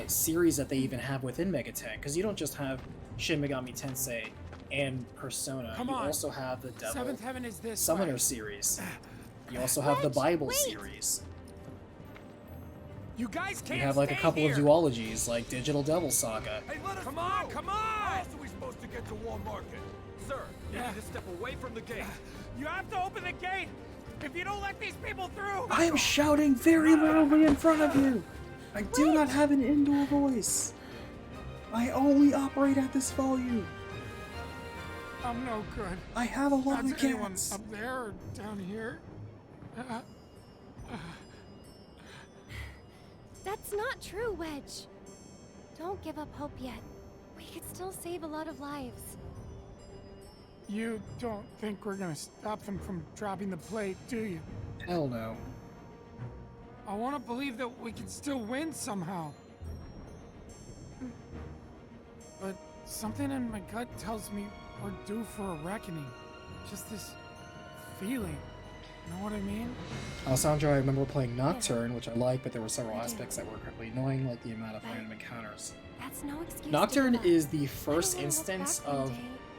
A: series that they even have within Mega 10, because you don't just have Shin Megami Tensei and Persona, you also have the Devil Summoner series. You also have the Bible series.
B: You guys can't.
A: You have like a couple of duologies, like Digital Devil Saga.
B: Hey, come on, come on! How else are we supposed to get to War Market? Sir, you need to step away from the gate. You have to open the gate! If you don't let these people through!
A: I am shouting very loudly in front of you! I do not have an indoor voice. I only operate at this volume.
J: I'm no good.
A: I have a lot of
J: anyone
A: cats.
J: up there or down here?
D: That's not true, Wedge. Don't give up hope yet. We could still save a lot of lives.
J: You don't think we're gonna stop them from dropping the plate, do you?
A: Hell no.
J: I want to believe that we can still win somehow. But something in my gut tells me we're due for a reckoning. Just this feeling. You know what I mean?
A: Alessandro, I remember playing Nocturne, which I liked, but there were several aspects that were incredibly annoying, like the amount of random encounters.
D: That's no excuse.
A: Nocturne is the first instance of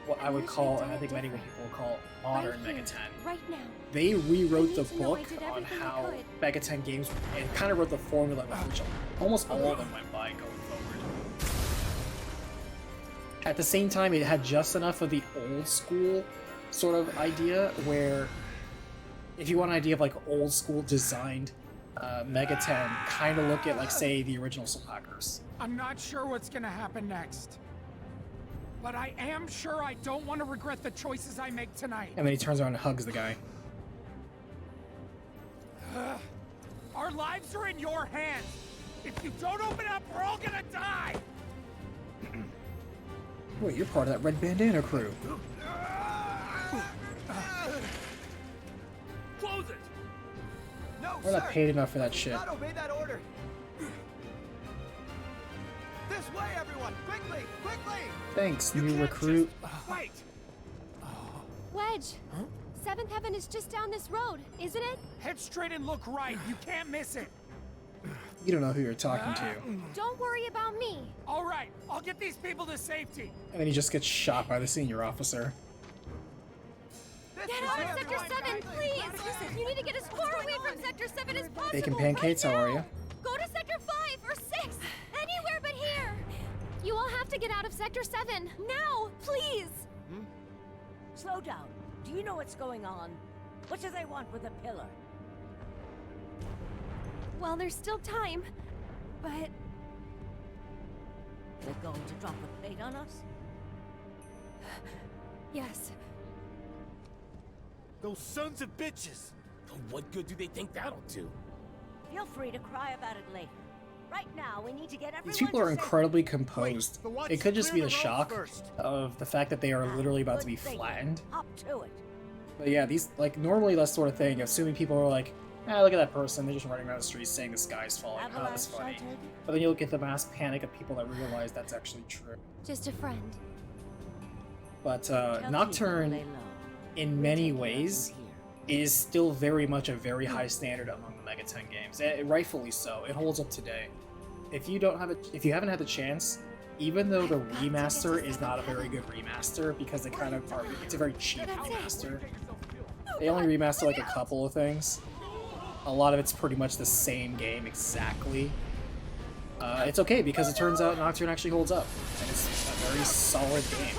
A: what I would call, and I think many people will call, modern Mega 10.
D: Right now.
A: They rewrote the book on how Mega 10 games, and kind of wrote the formula with which almost all of them went by going forward. At the same time, it had just enough of the old school sort of idea where, if you want an idea of like old school designed Mega 10, kind of look at like, say, the original Soul Hackers.
J: I'm not sure what's gonna happen next. But I am sure I don't want to regret the choices I make tonight.
A: And then he turns around and hugs the guy.
J: Our lives are in your hands. If you don't open up, we're all gonna die.
A: Wait, you're part of that red bandana crew.
B: Close it! No,
A: We're not paid enough for that shit.
B: not obey that order. This way, everyone! Quickly! Quickly!
A: Thanks, new recruit.
B: Wait!
D: Wedge! Seventh Heaven is just down this road, isn't it?
J: Head straight and look right. You can't miss it.
A: You don't know who you're talking to.
D: Don't worry about me.
B: All right, I'll get these people to safety.
A: And then he just gets shot by the senior officer.
D: Get out of Sector 7, please! Listen, you need to get as far away from Sector 7 as possible.
A: Bacon Pancakes,
D: right
A: how are
D: now.
A: you?
D: Go to Sector 5 or 6! Anywhere but here! You all have to get out of Sector 7. Now, please!
K: Slow down. Do you know what's going on? What do they want with the pillar?
D: Well, there's still time, but...
K: They're going to drop a plate on us?
D: Yes.
B: Those sons of bitches!
I: What good do they think that'll do?
K: Feel free to cry about it later. Right now, we need to get everyone
A: These people
K: to
A: are
K: safety.
A: incredibly composed.
B: Wait, the watch
A: It could just be
B: clear
A: the
B: the road
A: shock
B: first.
A: of the fact that they are literally about to be
K: Good thinking.
A: flattened.
K: Up to it.
A: But yeah, these, like, normally that sort of thing, assuming people are like, look at that person, they're just running around the streets saying the sky's falling. Oh, that's
K: Avalanche,
A: funny.
K: I take it?
A: But then you look at the mass panic of people that realize that's actually true.
D: Just a friend.
A: But
K: Tell people to
A: Nocturne,
K: lay low.
A: in
K: We'll
A: many
K: take care of
A: ways,
K: them here.
A: is still very much a very high standard among the Mega 10 games. Rightfully so. It holds up today. If you haven't had the chance, even though the remaster is not a very good remaster because it's a very cheap remaster. They only remaster like a couple of things. A lot of it's pretty much the same game exactly. It's okay because it turns out Nocturne actually holds up, and it's a very solid game.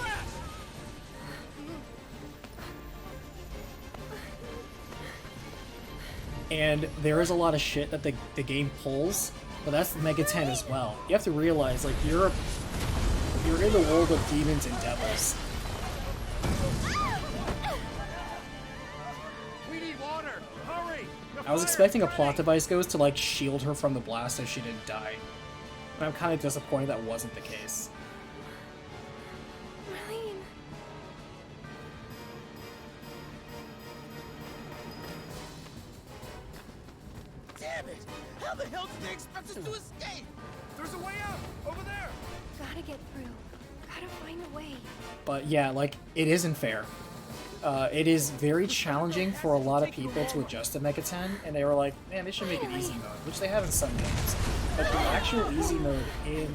A: And there is a lot of shit that the game pulls, but that's Mega 10 as well. You have to realize, like, you're in the world of demons and devils.
B: We need water! Hurry!
A: I was expecting a plot device goes to, like, shield her from the blast so she didn't die. But I'm kind of disappointed that wasn't the case.
D: Marlene.
I: Damn it! How the hell did they expect us to escape?
B: There's a way out! Over there!
D: Gotta get through. Gotta find a way.
A: But yeah, like, it isn't fair. It is very challenging for a lot of people to adjust to Mega 10, and they were like, man, they should make an easy mode, which they have in some games. But the actual easy mode in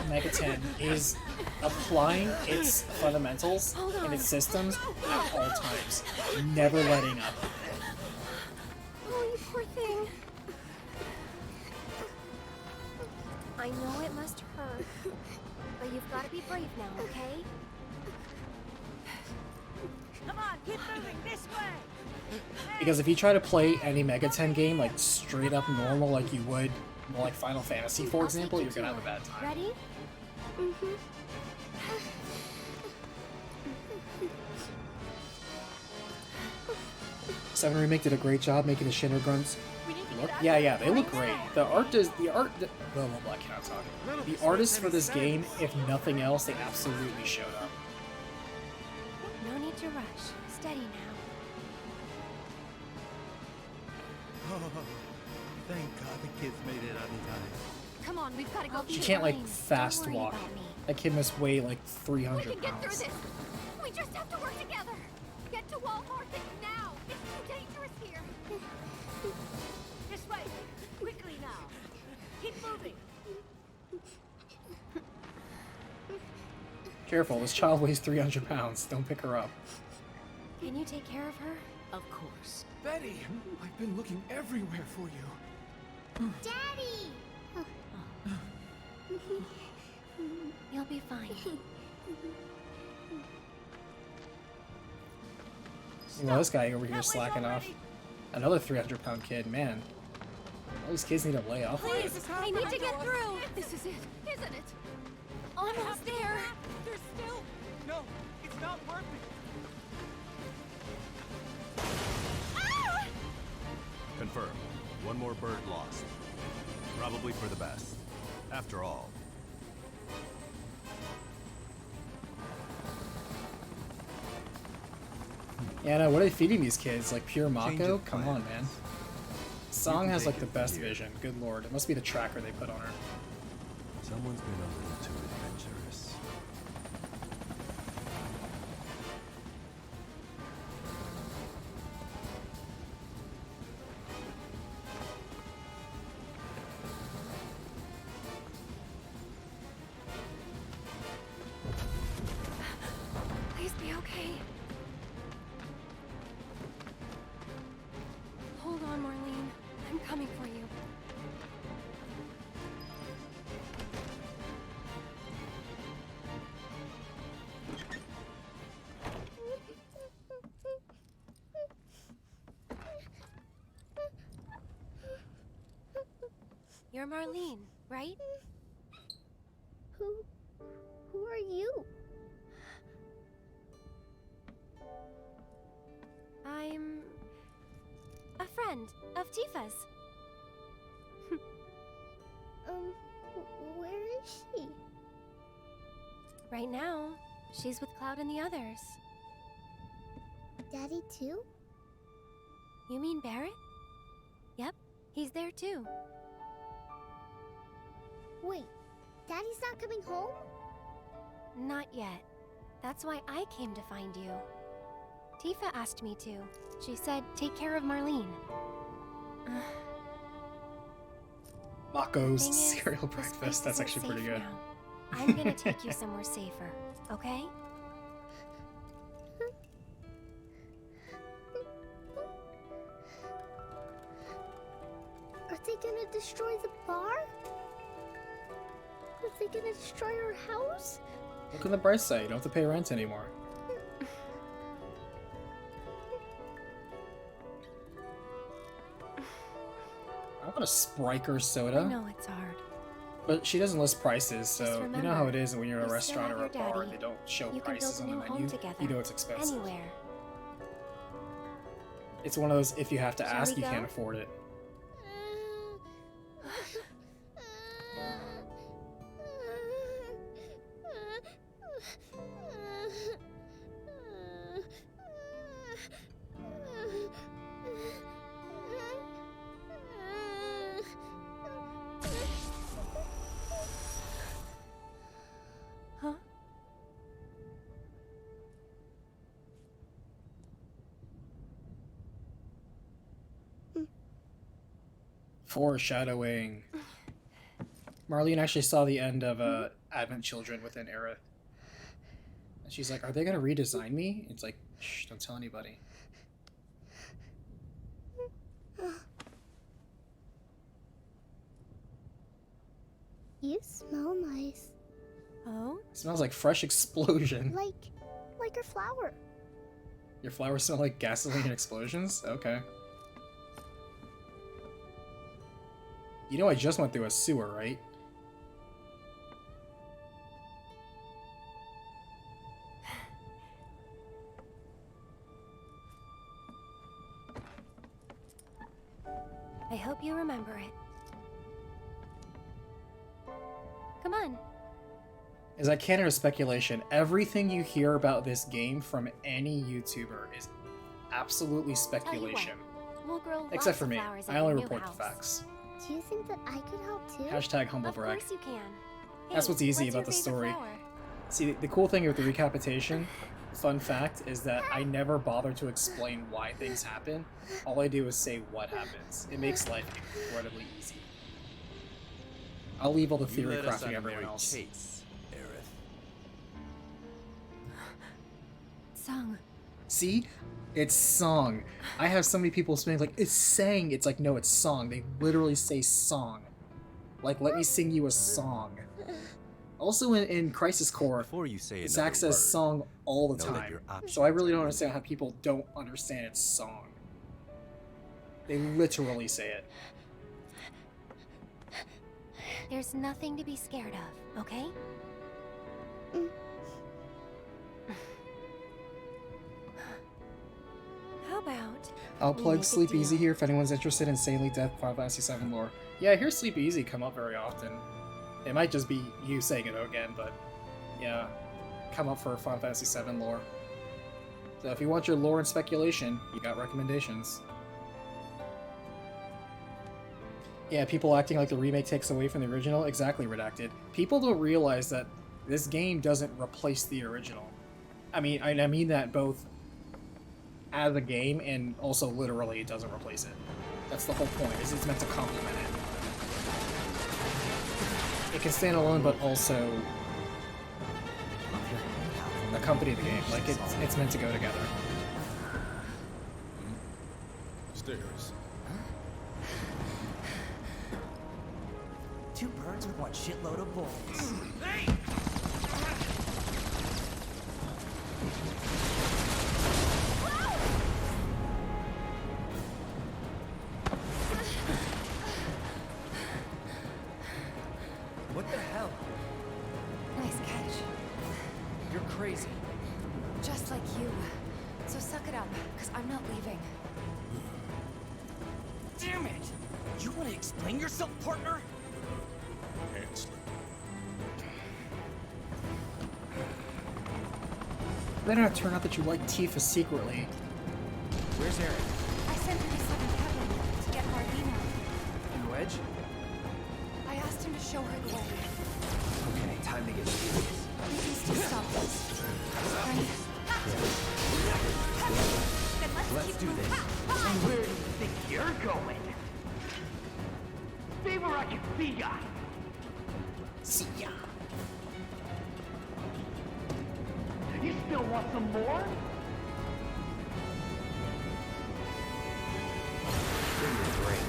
A: Mega 10 is applying its fundamentals and its systems at all times, never letting up.
D: Oh, you poor thing. I know it must hurt, but you've got to be brave now, okay?
K: Come on, keep moving this way.
A: Because if you try to play any Mega 10 game, like, straight up normal like you would, like Final Fantasy, for example, you're gonna have a bad time.
D: Ready? Mm-hmm.
A: 7 Remake did a great job making the Shinra grunts look. Yeah, they look great. Blah, blah, blah, I cannot talk. The artists for this game, if nothing else, they absolutely showed up.
D: No need to rush. Steady now.
B: Oh, thank God the kids made it out in time.
D: Come on, we've got to go.
A: She
D: beat
A: can't, like,
D: Marlene.
A: fast
D: Don't worry
A: walk.
D: about me.
A: That kid must weigh, like,
D: We
A: 300
D: can get through
A: pounds.
D: this. We just have to work together. Get to Walmart now. It's too dangerous here.
K: This way. Quickly now. Keep moving.
A: Careful, this child weighs 300 pounds. Don't pick her up.
D: Can you take care of her?
K: Of course.
B: Betty! I've been looking everywhere for you.
G: Daddy!
D: You'll be fine.
A: You know, this guy over here
K: That way's
A: slacking off.
K: already-
A: Another 300-pound kid, man. All these kids need a layoff.
D: Please, I need to get through. This is it, isn't it? Almost there.
B: There's still... No, it's not worth it.
D: Ah!
L: Confirmed. One more bird lost. Probably for the best. After all.
A: Yeah, no, what are they feeding these kids? Like pure
L: Change
A: Mako?
L: of
A: Come on, man.
L: plans.
A: Song
L: can
A: has like
L: take
A: the
L: it from
A: best
L: here.
A: vision. Good lord. It must be the tracker they put on her.
L: Someone's been a little too adventurous.
D: coming for you. You're Marlene, right?
G: Who are you?
D: I'm a friend of Tifa's.
G: Where is she?
D: Right now, she's with Cloud and the others.
G: Daddy too?
D: You mean Barrett? Yep, he's there too.
G: Wait, Daddy's not coming home?
D: Not yet. That's why I came to find you. Tifa asked me to. She said, take care of Marlene.
A: Mako's
D: Thing is,
A: cereal
D: this place
A: breakfast. That's
D: isn't
A: actually pretty
D: safe
A: good.
D: now. I'm gonna take you somewhere safer, okay?
G: Are they gonna destroy the bar? Are they gonna destroy our house?
A: Look on the bright side. You don't have to pay rent anymore. I want a Spriker soda.
D: I know it's hard.
A: But she doesn't list prices, so you know how it is when you're in a
D: you still
A: restaurant
D: have
A: or a
D: your
A: bar
D: daddy.
A: and they don't show
D: You can
A: prices
D: build
A: on
D: a
A: the
D: new home
A: menu.
D: together.
A: You know it's expensive.
D: Anywhere.
A: It's one of those, if you have to
D: Shall
A: ask,
D: we
A: you
D: go?
A: can't afford it.
D: Huh?
A: Foreshadowing. Marlene actually saw the end of Advent Children within Era. And she's like, are they going to redesign me? It's like, shh, don't tell anybody.
G: You smell nice.
D: Oh?
A: It smells like fresh explosion.
G: Like a flower.
A: Your flowers smell like gasoline and explosions? Okay. You know I just went through a sewer, right?
D: I hope you remember it. Come on.
A: As I can under speculation, everything you hear about this game from any YouTuber is absolutely speculation.
D: We'll grow lots
A: Except for
D: of
A: me.
D: flowers at
A: I only
D: your new
A: report the
D: house.
A: facts.
G: Do you think that I could help too?
A: Hashtag humble
D: Of
A: brag.
D: course you can.
A: That's
D: Hey,
A: what's easy
D: what's
A: about the
D: your favorite
A: story.
D: flower?
A: See, the cool thing with the recapitation, fun fact, is that I never bother to explain why things happen. All I do is say what happens. It makes life incredibly easy. I'll leave all the theory crafting to everyone else.
D: Song.
A: See? It's song. I have so many people saying like, it's sang. It's like, no, it's song. They literally say song. Like, let me sing you a song. Also in Crisis Core,
L: Before you say
A: Zack says song all the
L: know that
A: time.
L: your options
A: So I really
L: are
A: don't understand how people don't understand it's song. They literally say it.
D: There's nothing to be scared of, okay? How about
A: I'll
D: we
A: plug
D: make a
A: Sleep Easy
D: deal?
A: here if anyone's interested in Insanely Death Final Fantasy VII lore. Yeah, I hear Sleep Easy come up very often. It might just be you saying it again, but yeah, come up for Final Fantasy VII lore. So if you want your lore and speculation, you got recommendations. Yeah, people acting like the remake takes away from the original. Exactly, Redacted. People don't realize that this game doesn't replace the original. I mean that both as a game and also literally it doesn't replace it. That's the whole point, is it's meant to complement it. It can stand alone, but also accompany the game. Like, it's meant to go together.
I: Stairs.
F: Two birds with one shitload of bullets.
B: Hey!
F: What the hell?
C: Nice catch.
F: You're crazy.
C: Just like you. So suck it up, because I'm not leaving.
F: Damn it! You want to explain yourself, partner?
A: Better not turn out that you like Tifa secretly.
F: Where's Eric?
C: I sent him to summon Kevin to get Marlena.
F: And Wedge?
C: I asked him to show her the way.
F: Okay, time to get serious.
C: We can still stop this. Right? Then
F: Let's do this.
M: And where do you think you're going? Stay where I can see ya!
A: See ya.
M: You still want some more?
F: Give me a break.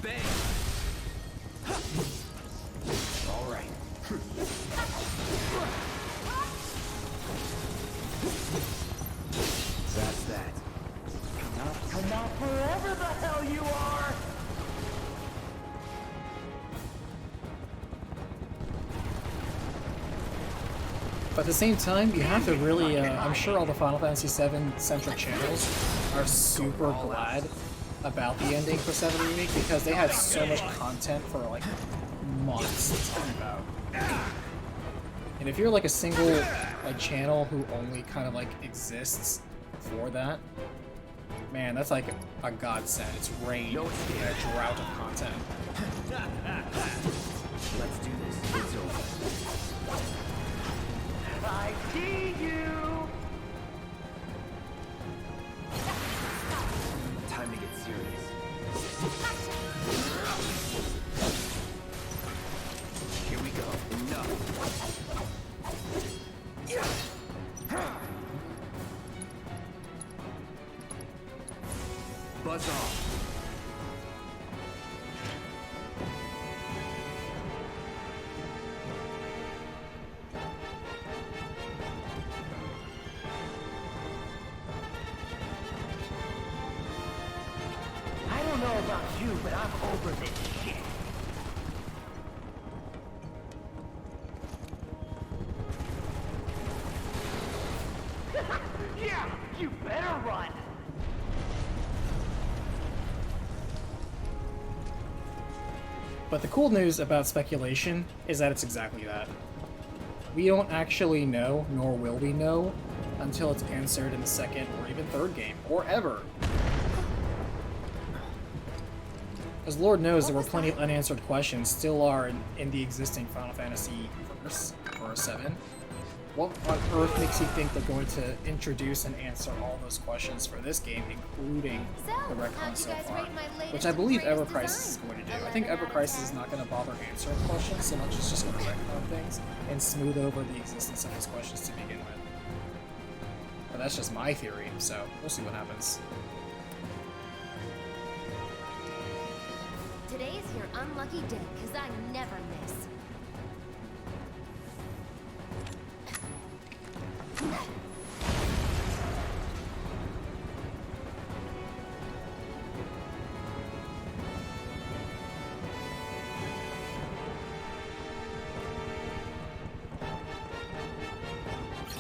F: Bang! All right. That's that.
M: Come out wherever the hell you are!
A: But at the same time, you have to really, I'm sure all the Final Fantasy VII centric channels are super glad about the ending for 7 Remake because they had so much content for like months to talk about. And if you're like a single like channel who only kind of like exists for that, man, that's like a godsend. It's rain in a drought of content.
F: Let's do this. It's over.
M: I see you!
F: Time to get serious. Here we go. Enough. Buzz off.
M: I don't know about you, but I'm over this shit. Yeah, you better run!
A: But the cool news about speculation is that it's exactly that. We don't actually know, nor will we know, until it's answered in the second or even third game, or ever. Because Lord knows there were plenty of unanswered questions, still are in the existing Final Fantasy verse, or 7. What on earth makes you think they're going to introduce and answer all those questions for this game, including the retcon so far? Which I believe Ever Crisis is going to do. I think Ever Crisis is not going to bother answering questions so much as just going to retcon things and smooth over the existence of those questions to begin with. But that's just my theory, so we'll see what happens.
N: Today's your unlucky day, because I never miss.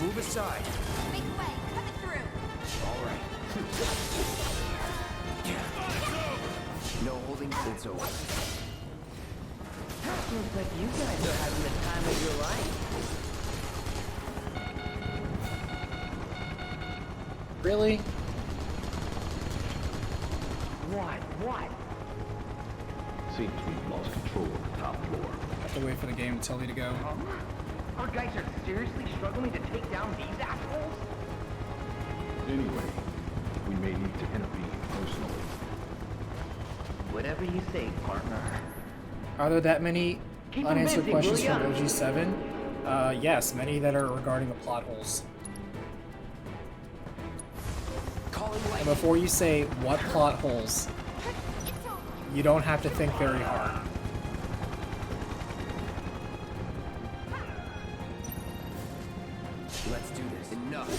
F: Move aside.
N: Make way, cut it through.
F: All right. No holding. It's over.
M: Looks like you guys are having the time of your life.
A: Really?
M: What?
E: Seems we've lost control of the top floor.
A: Have to wait for the game to tell me to go.
M: Our guys are seriously struggling to take down these assholes?
E: Anyway, we may need to intervene personally.
M: Whatever you say, partner.
A: Are there that many
M: Keep 'em
A: unanswered
M: busy,
A: questions
M: will ya?
A: from OG7? Yes, many that are regarding the plot holes. And before you say what plot holes, you don't have to think very hard.
F: Let's do this. Enough.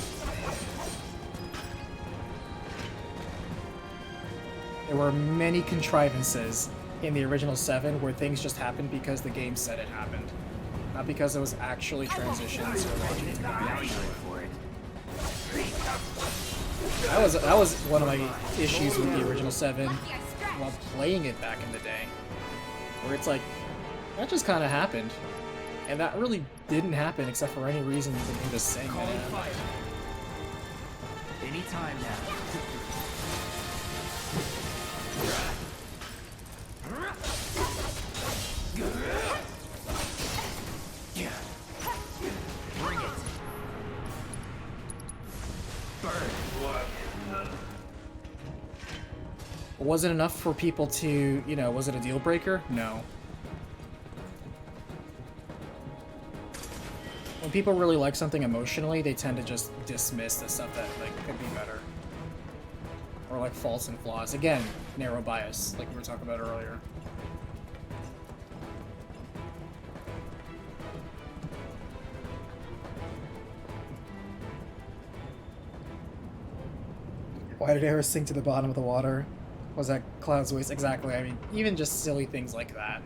A: There were many contrivances in the original 7 where things just happened because the game said it happened. Not because it was actually transitions or logic.
F: Now you're in for it.
A: That was one of my issues with the original 7 while playing it back in the day. Where it's like, that just kind of happened. And that really didn't happen except for any reason than him just saying that it happened.
F: Anytime now. Bring it. Burn.
A: Was it enough for people to, you know, was it a deal breaker? No. When people really like something emotionally, they tend to just dismiss the stuff that like could be better. Or like faults and flaws. Again, narrow bias, like we were talking about earlier. Why did Aerith sink to the bottom of the water? Was that Cloud's voice? Exactly. I mean, even just silly things like that.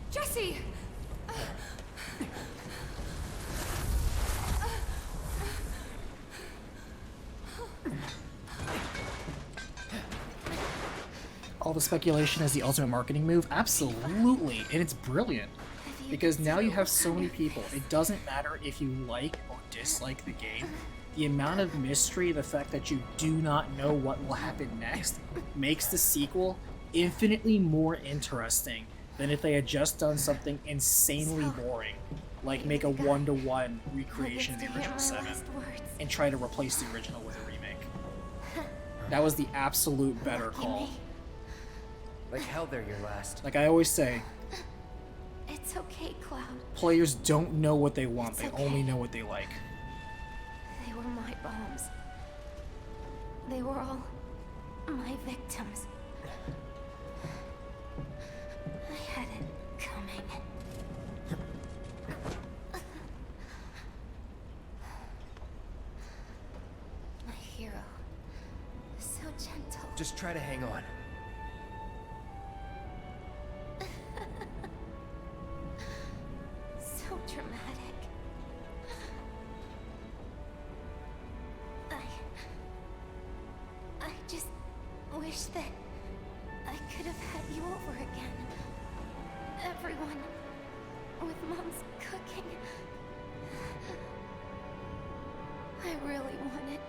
N: Jesse!
A: All the speculation is the ultimate marketing move? Absolutely, and it's brilliant. Because now you have so many people, it doesn't matter if you like or dislike the game, the amount of mystery, the fact that you do not know what will happen next, makes the sequel infinitely more interesting than if they had just done something insanely boring, like make a one-to-one recreation of the original 7, and try to replace the original with a remake. That was the absolute better call.
F: Like hell they're your last.
A: Like I always say,
D: It's okay, Cloud.
A: players don't know what they want, they only know what they like.
D: They were my bombs. They were all my victims. I had it coming. My hero. So gentle.
F: Just try to hang on.
D: So dramatic. I just wish that I could have had you over again. Everyone with Mom's cooking. I really wanted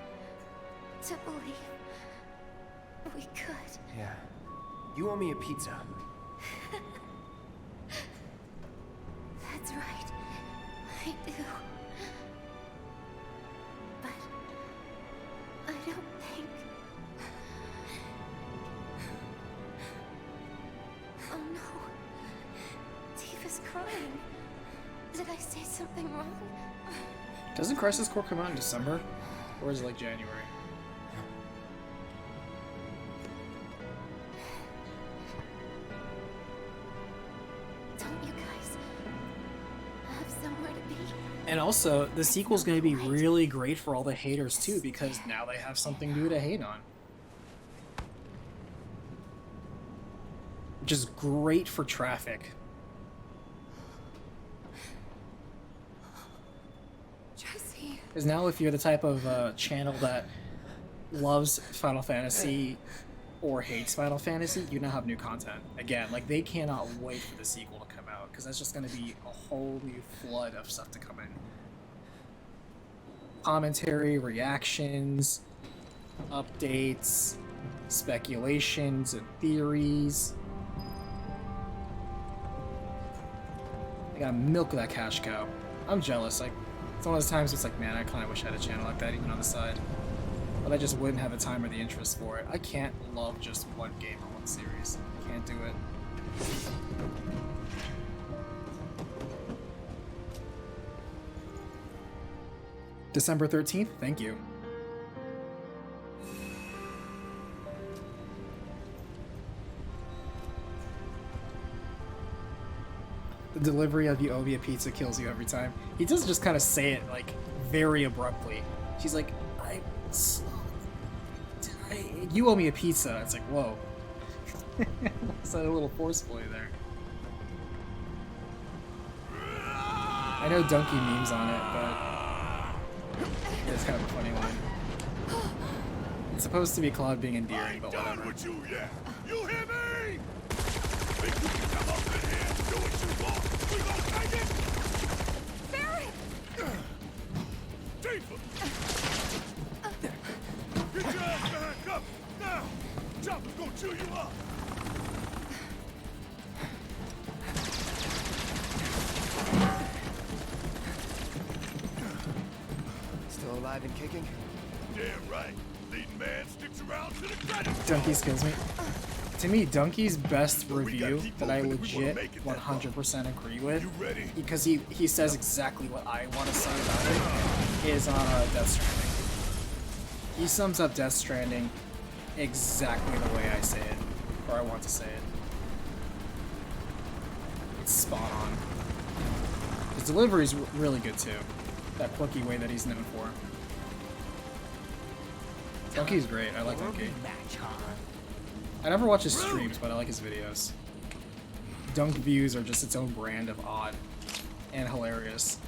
D: to believe we could.
F: Yeah. You owe me a pizza.
D: That's right. I do. But I don't think... Oh no. Tifa's crying. Did I say something wrong?
A: Doesn't Crisis Core come out in December? Or is it like January?
D: Don't you guys have somewhere to be?
A: And also, the sequel's going to be really great for all the haters too, because now they have something new to hate on. Which is great for traffic.
N: Jesse.
A: Because now if you're the type of channel that loves Final Fantasy or hates Final Fantasy, you now have new content. Again, like they cannot wait for the sequel to come out, because that's just going to be a whole new flood of stuff to come in. Commentary, reactions, updates, speculations and theories. They gotta milk that cash cow. I'm jealous. Like, it's one of those times it's like, man, I kind of wish I had a channel like that even on the side. But I just wouldn't have the time or the interest for it. I can't love just one game or one series. Can't do it. December 13th, thank you. The delivery of "you owe me a pizza" kills you every time. He does just kind of say it like very abruptly. She's like, you owe me a pizza. It's like, whoa. Is that a little forcefully there? I know Donkey memes on it, but it's kind of a funny one. It's supposed to be Claude being endearing, but whatever.
B: You hear me? Think you can come up in here and do what you want? We gonna take it?
N: Barrett!
B: Tifa! Get your ass back up! Now! Chopper's gonna chew you up!
F: Still alive and kicking?
B: Damn right. Leading man sticks around to the credits.
A: Donkey's kills me. To me, Donkey's best review that I legit 100% agree with, because he says exactly what I want to say about it, is on Death Stranding. He sums up Death Stranding exactly the way I say it, or I want to say it. It's spot on. His delivery's really good too. That quirky way that he's known for. Donkey's great. I like Donkey. I never watch his streams, but I like his videos. Dunk views are just its own brand of odd and hilarious.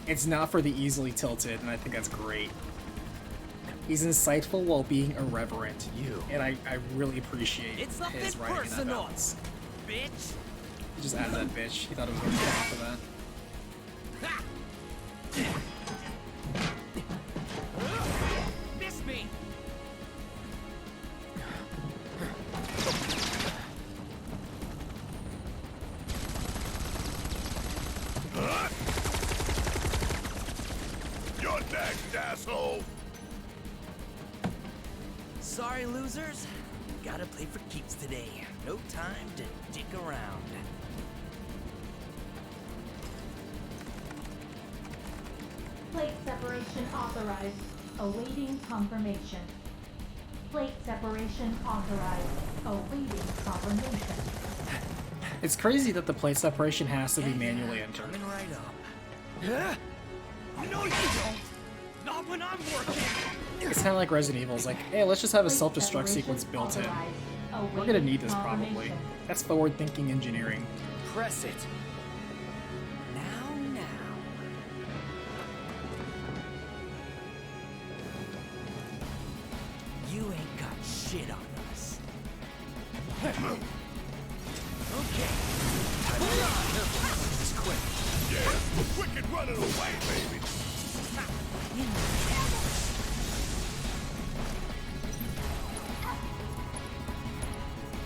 A: It's not for the easily tilted, and I think that's great. He's insightful while being irreverent, and I really appreciate his writing in that balance.
B: Bitch.
A: He just added that bitch. He thought it was going to come off of that.
B: Miss me. You're next, asshole.
O: Sorry, losers. Gotta play for keeps today. No time to dick around.
P: Plate separation authorized. Awaiting confirmation. Plate separation authorized. Awaiting confirmation.
A: It's crazy that the plate separation has to be manually entered.
O: Coming right up.
B: No, you don't. Not when I'm working.
A: It's kind of like Resident Evil. It's like, hey, let's just have a self-destruct sequence built in. We're gonna need this probably. That's forward-thinking engineering.
F: Press it.
O: Now. You ain't got shit on us.
B: Okay.
F: It's quick.
B: Yeah, quick and running away, baby.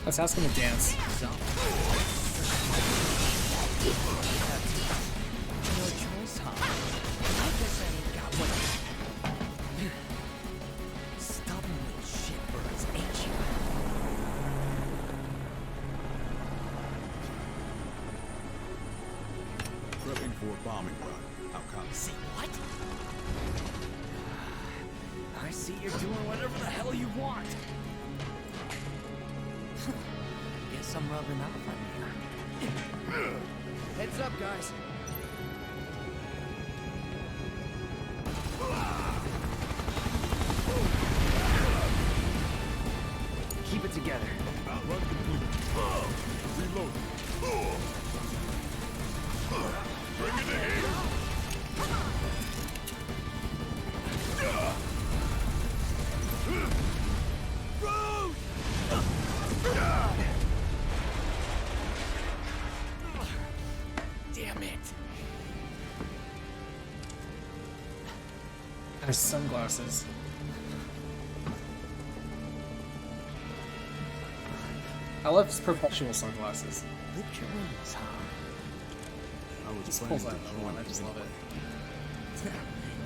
A: Let's ask him to dance.
O: No choice, huh? I guess I ain't got one. Stubborn little shitbirds, ain't you?
B: Prepping for a bombing run. How come?
O: See what? I see you're doing whatever the hell you want. Guess I'm rubbing off on you.
F: Heads up, guys. Keep it together.
B: Outrun complete. Reload. Bring it to here. Road!
O: Damn it.
A: His sunglasses. I love his perpetual sunglasses.
O: Lift your wings, huh?
A: Just pulls out another one. I just love it.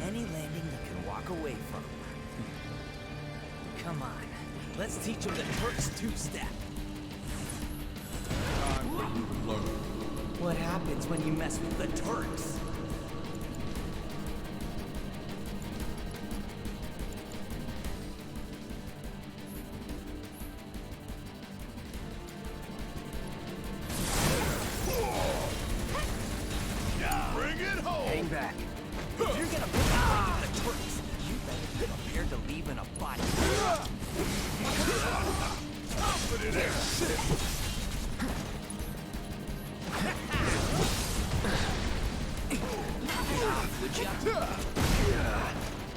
O: Any landing you can walk away from. Come on, let's teach them the Turks two-step. What happens when you mess with the Turks?
B: Bring it home!
O: Hang back. If you're gonna put up with the Turks, you better be prepared to leave in a body.
B: Put it in!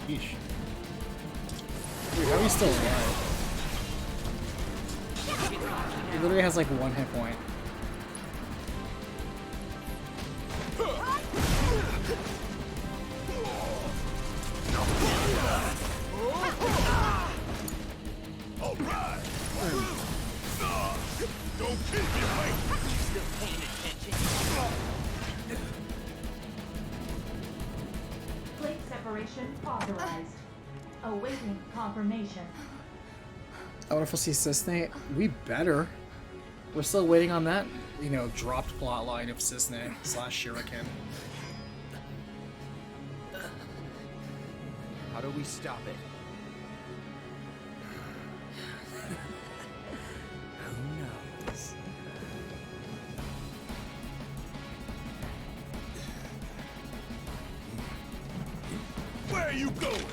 A: Yeesh. Dude, how are you still alive? He literally has like 1 hit point.
B: Alright! Don't keep me waiting!
O: Still paying attention?
P: Plate separation authorized. Awaiting confirmation.
A: I wonder if we'll see Cisne. We better. We're still waiting on that, you know, dropped plot line of Cisne / Shuriken.
F: How do we stop it?
O: Who knows?
B: Where are you going?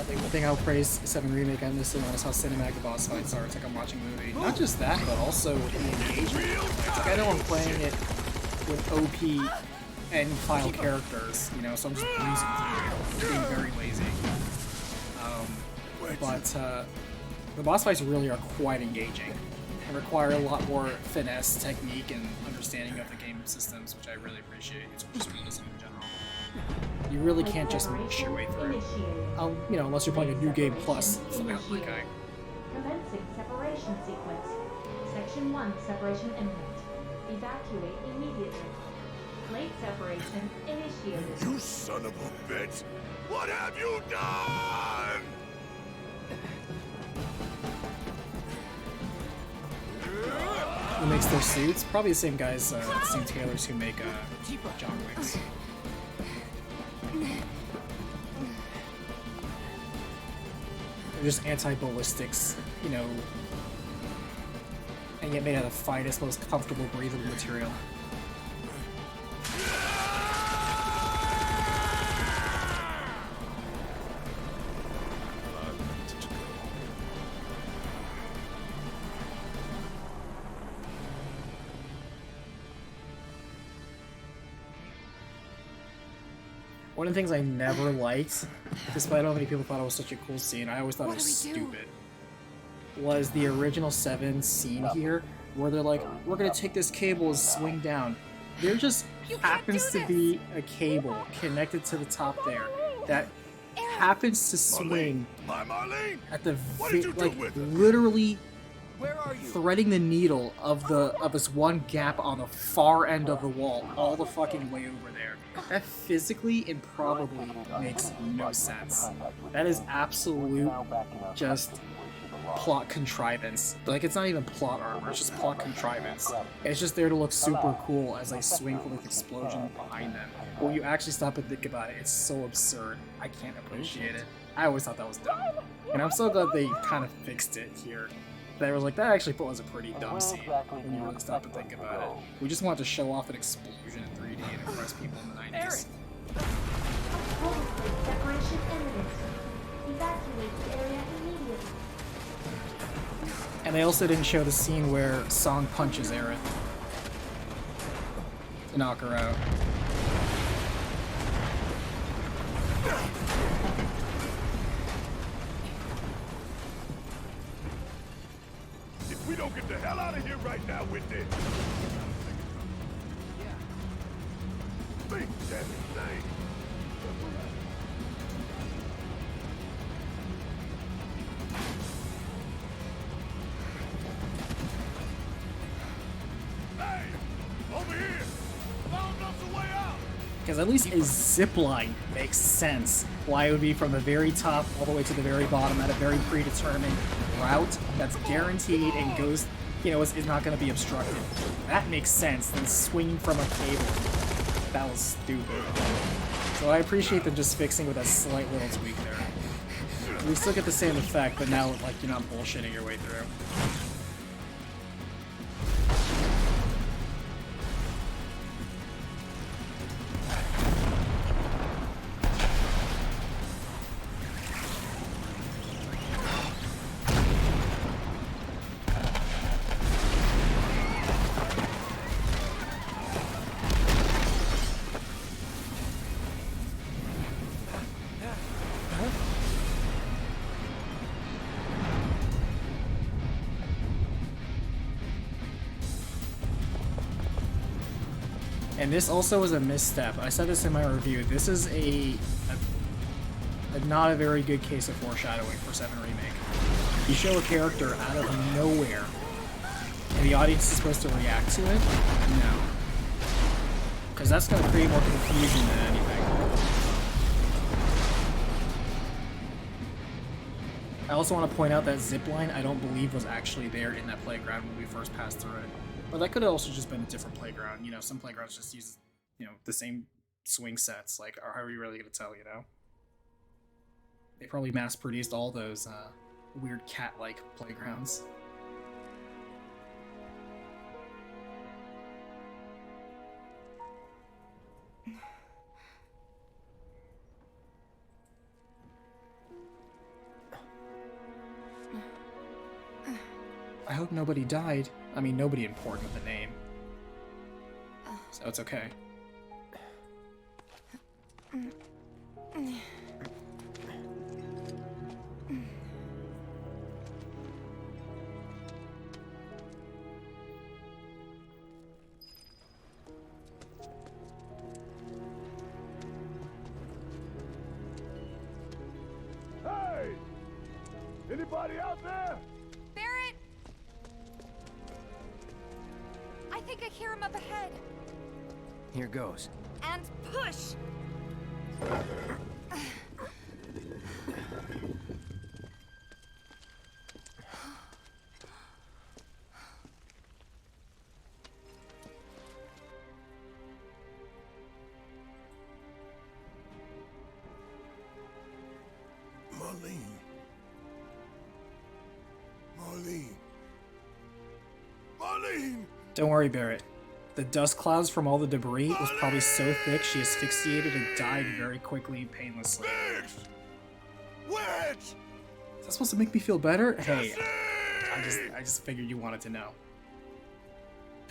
A: The one thing I'll praise 7 Remake on this one is how cinematic the boss fights are. It's like I'm watching a movie. Not just that, but also the engagement. It's like I know I'm playing it with OP and file characters, you know, so I'm just breezing through it, being very lazy. But the boss fights really are quite engaging and require a lot more finesse, technique, and understanding of the game systems, which I really appreciate. It's just realism in general. You really can't just mush your way through. You know, unless you're playing a new game plus something like that.
P: Commencing separation sequence. Section 1 separation imminent. Evacuate immediately. Plate separation initiated.
B: You son of a bitch! What have you done?
A: Who makes their suits? Probably the same guys, the same tailors who make John Wicks. They're just anti-ballistics, you know, and yet made out of the finest, most comfortable, breathable material. One of the things I never liked, despite how many people thought it was such a cool scene, I always thought it was stupid, was the original 7 scene here, where they're like, we're gonna take this cable and swing down. There just happens to be a cable connected to the top there that happens to swing at the literally threading the needle of this one gap on the far end of the wall all the fucking way over there. That physically and probably makes no sense. That is absolute just plot contrivance. Like, it's not even plot armor, it's just plot contrivance. It's just there to look super cool as they swing for this explosion behind them. But when you actually stop and think about it, it's so absurd. I can't appreciate it. I always thought that was dumb. And I'm so glad they kind of fixed it here. They was like, that actually was a pretty dumb scene when you really stop and think about it. We just wanted to show off an explosion in 3D and impress people in the 90s.
P: Separation imminent. Evacuate the area immediately.
A: And they also didn't show the scene where Song punches Aerith to knock her out.
B: If we don't get the hell out of here right now with this! Think, damn it, think! Hey!
A: Because at least a zip line makes sense. Why it would be from the very top all the way to the very bottom at a very predetermined route that's guaranteed and goes, you know, is not going to be obstructed. That makes sense than swinging from a cable. That was stupid. So I appreciate them just fixing with a slight little tweak there. We still get the same effect, but now like you're not bullshitting your way through. And this also was a misstep. I said this in my review. This is a not a very good case of foreshadowing for 7 Remake. You show a character out of nowhere, and the audience is supposed to react to it? No. Because that's going to create more confusion than anything. I also want to point out that zipline I don't believe was actually there in that playground when we first passed through it. But that could have also just been a different playground. You know, some playgrounds just use, you know, the same swing sets. Like, how are we really going to tell, you know? They probably mass-produced all those weird cat-like playgrounds. I hope nobody died. I mean, nobody important with a name. So it's okay.
B: Hey! Anybody out there?
C: Barrett! I think I hear him up ahead.
F: Here goes.
C: And push!
B: Marlene!
A: Don't worry, Barrett. The dust clouds from all the debris was probably so thick she asphyxiated and died very quickly and painlessly.
B: Witch!
A: Is that supposed to make me feel better? Hey, I just figured you wanted to know.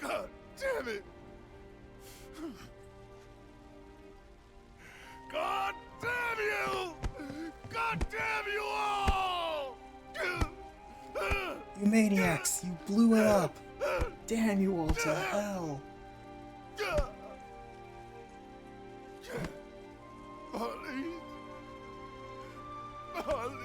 B: God damn it! God damn you! God damn you all!
A: You maniacs! You blew it up! Damn you all to hell!
B: Marlene! Marlene!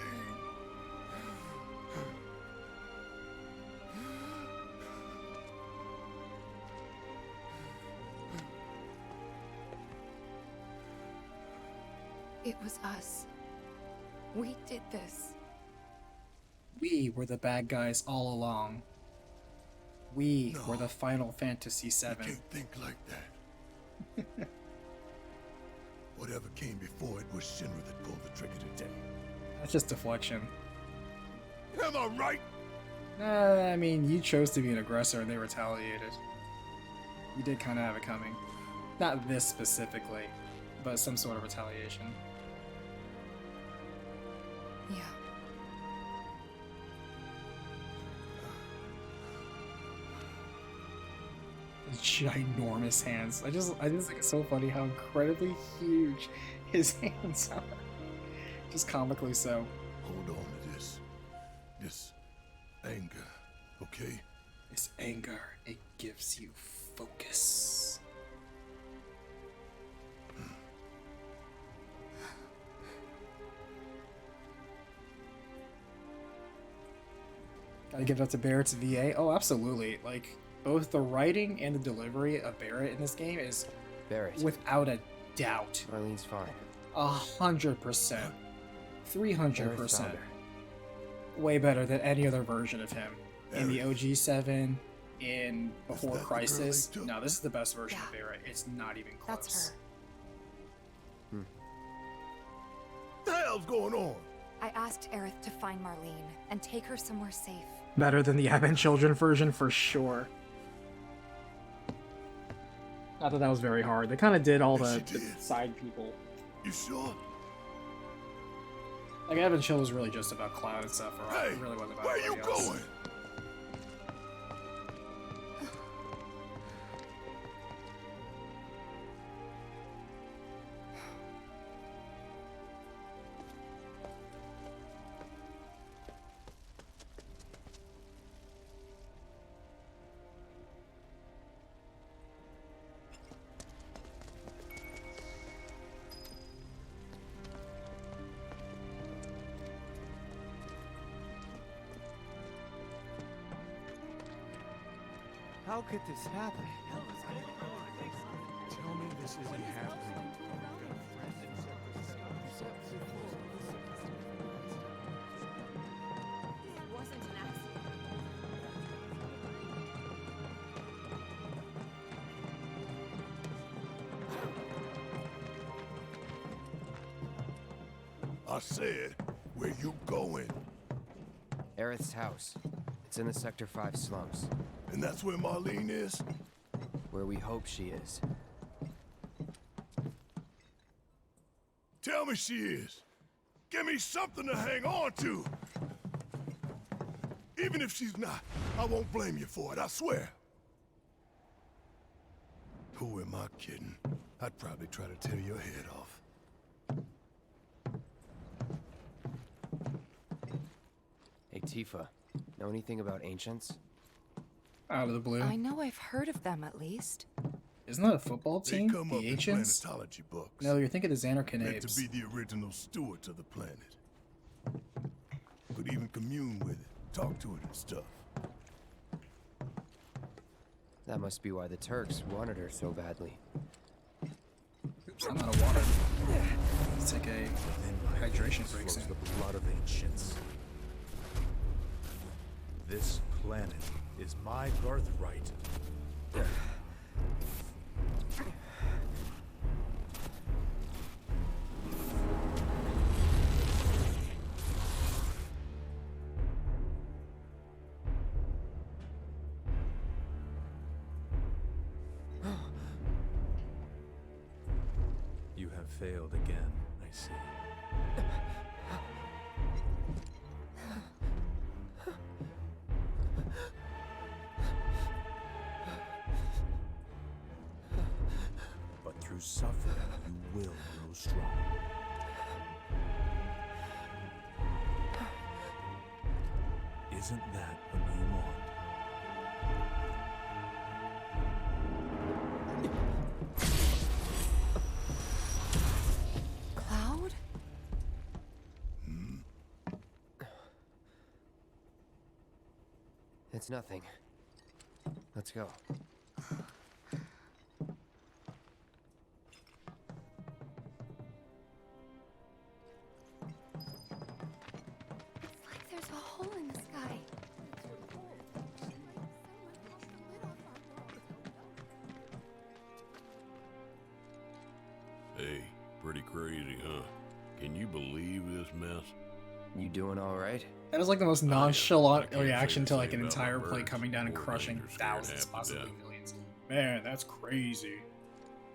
N: It was us. We did this.
A: We were the bad guys all along. We were the Final Fantasy VII.
B: You can't think like that. Whatever came before it was Shinra that pulled the trigger today.
A: That's just deflection.
B: Am I right?
A: I mean, you chose to be an aggressor and they retaliated. You did kind of have it coming. Not this specifically, but some sort of retaliation.
N: Yeah.
A: Ginormous hands. I just think it's so funny how incredibly huge his hands are. Just comically so.
B: Hold on to this anger, okay?
A: This anger, it gives you focus. Gotta give it up to Barrett's VA. Oh, absolutely. Like, both the writing and the delivery of Barrett in this game is
M: Barrett.
A: Without a doubt.
M: Marlene's fine.
A: 100%. 300%.
M: Found her.
A: Way better than any other version of him. In the OG7, in Before Crisis. No, this is the best version of Barrett. It's not even close.
C: That's her.
Q: What the hell's going on?
C: I asked Aerith to find Marlene and take her somewhere safe.
A: Better than the Advent Children version for sure. Not that that was very hard. They kind of did all the side people.
Q: You sure?
A: Like Advent Children was really just about Cloud and stuff.
Q: Hey,
A: it really wasn't about
Q: where you
A: anybody else.
Q: going?
B: How could this happen? Tell me this isn't happening.
D: It wasn't an accident.
Q: I said, where you going?
M: Aerith's house. It's in the Sector 5 slums.
Q: And that's where Marlene is?
M: Where we hope she is.
Q: Tell me she is. Give me something to hang on to. Even if she's not, I won't blame you for it, I swear. Who am I kidding? I'd probably try to tear your head off.
M: Hey, Tifa. Know anything about ancients?
A: Out of the blue.
C: I know I've heard of them at least.
A: Isn't that a football
Q: They
A: team?
Q: come up
A: The
Q: in
A: Ancients?
Q: planetology books.
A: No, you're thinking of the
Q: Meant to
A: Xanarcanapes.
Q: be the original stewards of the planet. Could even commune with it, talk to it and stuff.
M: That must be why the Turks wanted her so badly.
A: Oops, I'm out of water. Let's take a hydration break soon.
H: The blood of ancients. This planet is my birthright. You have failed again, I see. But through suffering, you will grow strong. Isn't that what you want?
C: Cloud?
M: It's nothing. Let's go.
D: It's like there's a hole in the sky.
R: Hey, pretty crazy, huh? Can you believe this mess?
M: You doing all right?
A: That was like the most nonchalant reaction to like an entire plane coming down and crushing thousands, possibly millions. Man, that's crazy.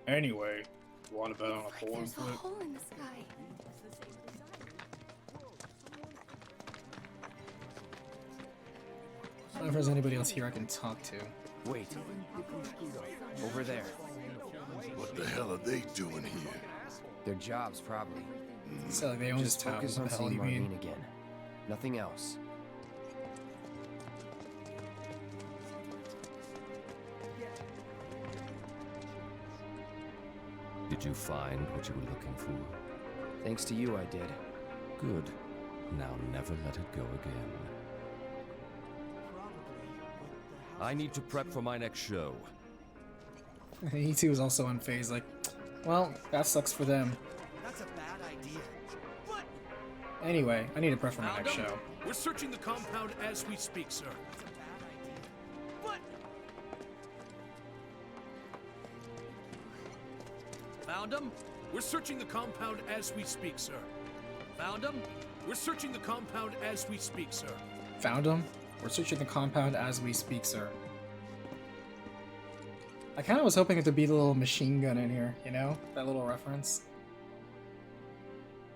A: Anyway, you want to bet on a pole and
D: There's a
A: flip?
D: hole in the sky.
A: I don't know if there's anybody else here I can talk to.
M: Wait. Over there.
Q: What the hell are they doing here?
M: Their jobs, probably.
A: So like, they own this
M: Just
A: town.
M: focus
A: What
M: on
A: the hell do
M: seeing
A: you mean?
M: Marlene again. Nothing else.
S: Did you find what you were looking for?
M: Thanks to you, I did.
S: Good. Now never let it go again. I need to prep for my next show.
A: E2 was also unfazed, like, well, that sucks for them.
B: That's a bad idea. What?
A: Anyway, I need to prep for my next
B: Found 'em?
A: show.
B: We're searching the compound as we speak, sir. That's a bad idea. What? Found him? We're searching the compound as we speak, sir. Found him? We're searching the compound as we speak, sir.
A: Found him? We're searching the compound as we speak, sir. I kind of was hoping it to be the little machine gun in here, you know? That little reference.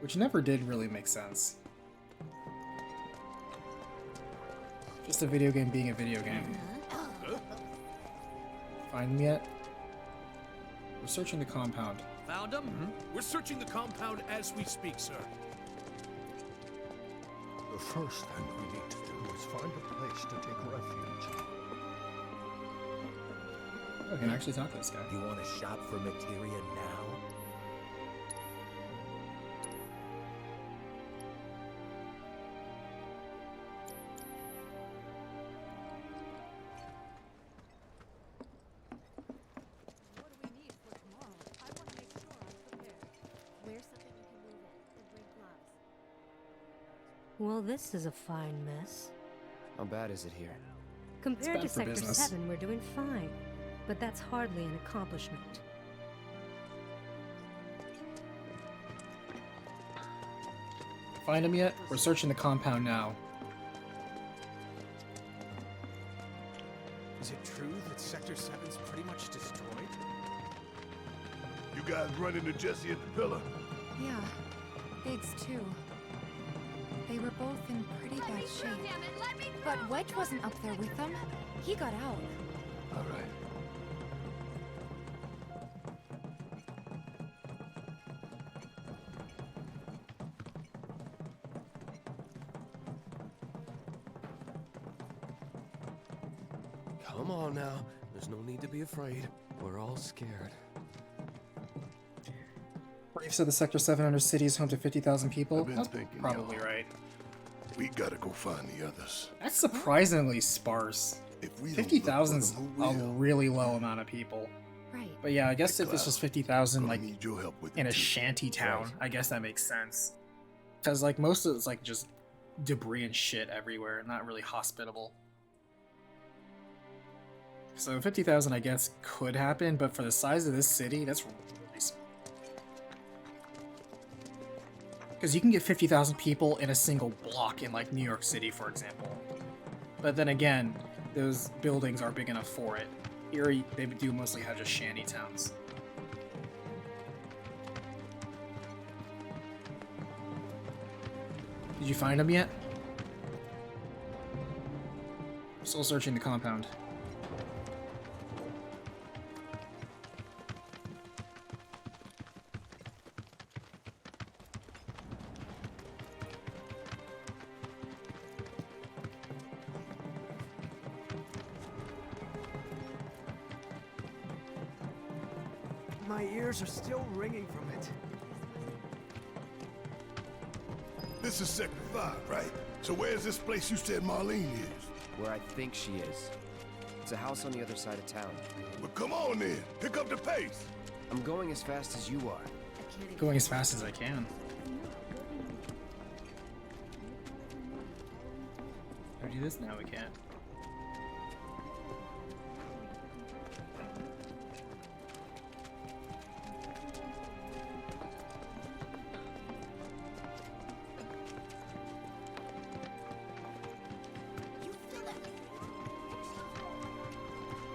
A: Which never did really make sense. Just a video game being a video game. Find him yet? We're searching the compound.
B: Found him? We're searching the compound as we speak, sir.
Q: The first thing we need to do is find a place to take refuge.
A: Oh, I can actually talk to this guy.
O: You want to shop for materia now?
K: Well, this is a fine mess.
M: How bad is it here?
K: Compared to
A: bad for
K: Sector
A: business.
K: 7, we're doing fine. But that's hardly an accomplishment.
A: Find him yet? We're searching the compound now.
B: Is it true that Sector 7's pretty much destroyed?
Q: You guys run into Jesse at the pillar?
C: Yeah, Biggs too. They were both in pretty bad shape. But Wedge wasn't up there with them. He got out.
Q: All right.
S: Come on now. There's no need to be afraid. We're all scared.
A: Brave said the Sector 700 city is home to 50,000 people.
Q: I've been
A: That's
Q: thinking,
A: probably
Q: y'all.
A: right.
Q: We gotta go find the others.
A: That's surprisingly sparse.
Q: If we don't
A: 50,000's
Q: look for
A: a
Q: them, who will?
A: really low amount of people.
C: Right.
A: But yeah, I guess if this was 50,000
Q: Gonna
A: like
Q: need your help with
A: in
Q: it
A: a
Q: too.
A: shanty town, I guess that makes sense. Because like most of it's like just debris and shit everywhere, not really hospitable. So 50,000 I guess could happen, but for the size of this city, that's really small. Because you can get 50,000 people in a single block in like New York City, for example. But then again, those buildings are big enough for it. Here, they do mostly have just shanty towns. Did you find them yet? Still searching the compound.
F: My ears are still ringing from it.
Q: This is Sector 5, right? So where's this place you said Marlene is?
M: Where I think she is. It's a house on the other side of town.
Q: Well, come on then. Pick up the pace.
M: I'm going as fast as you are.
A: Going as fast as I can. Can I do this? No, we can't.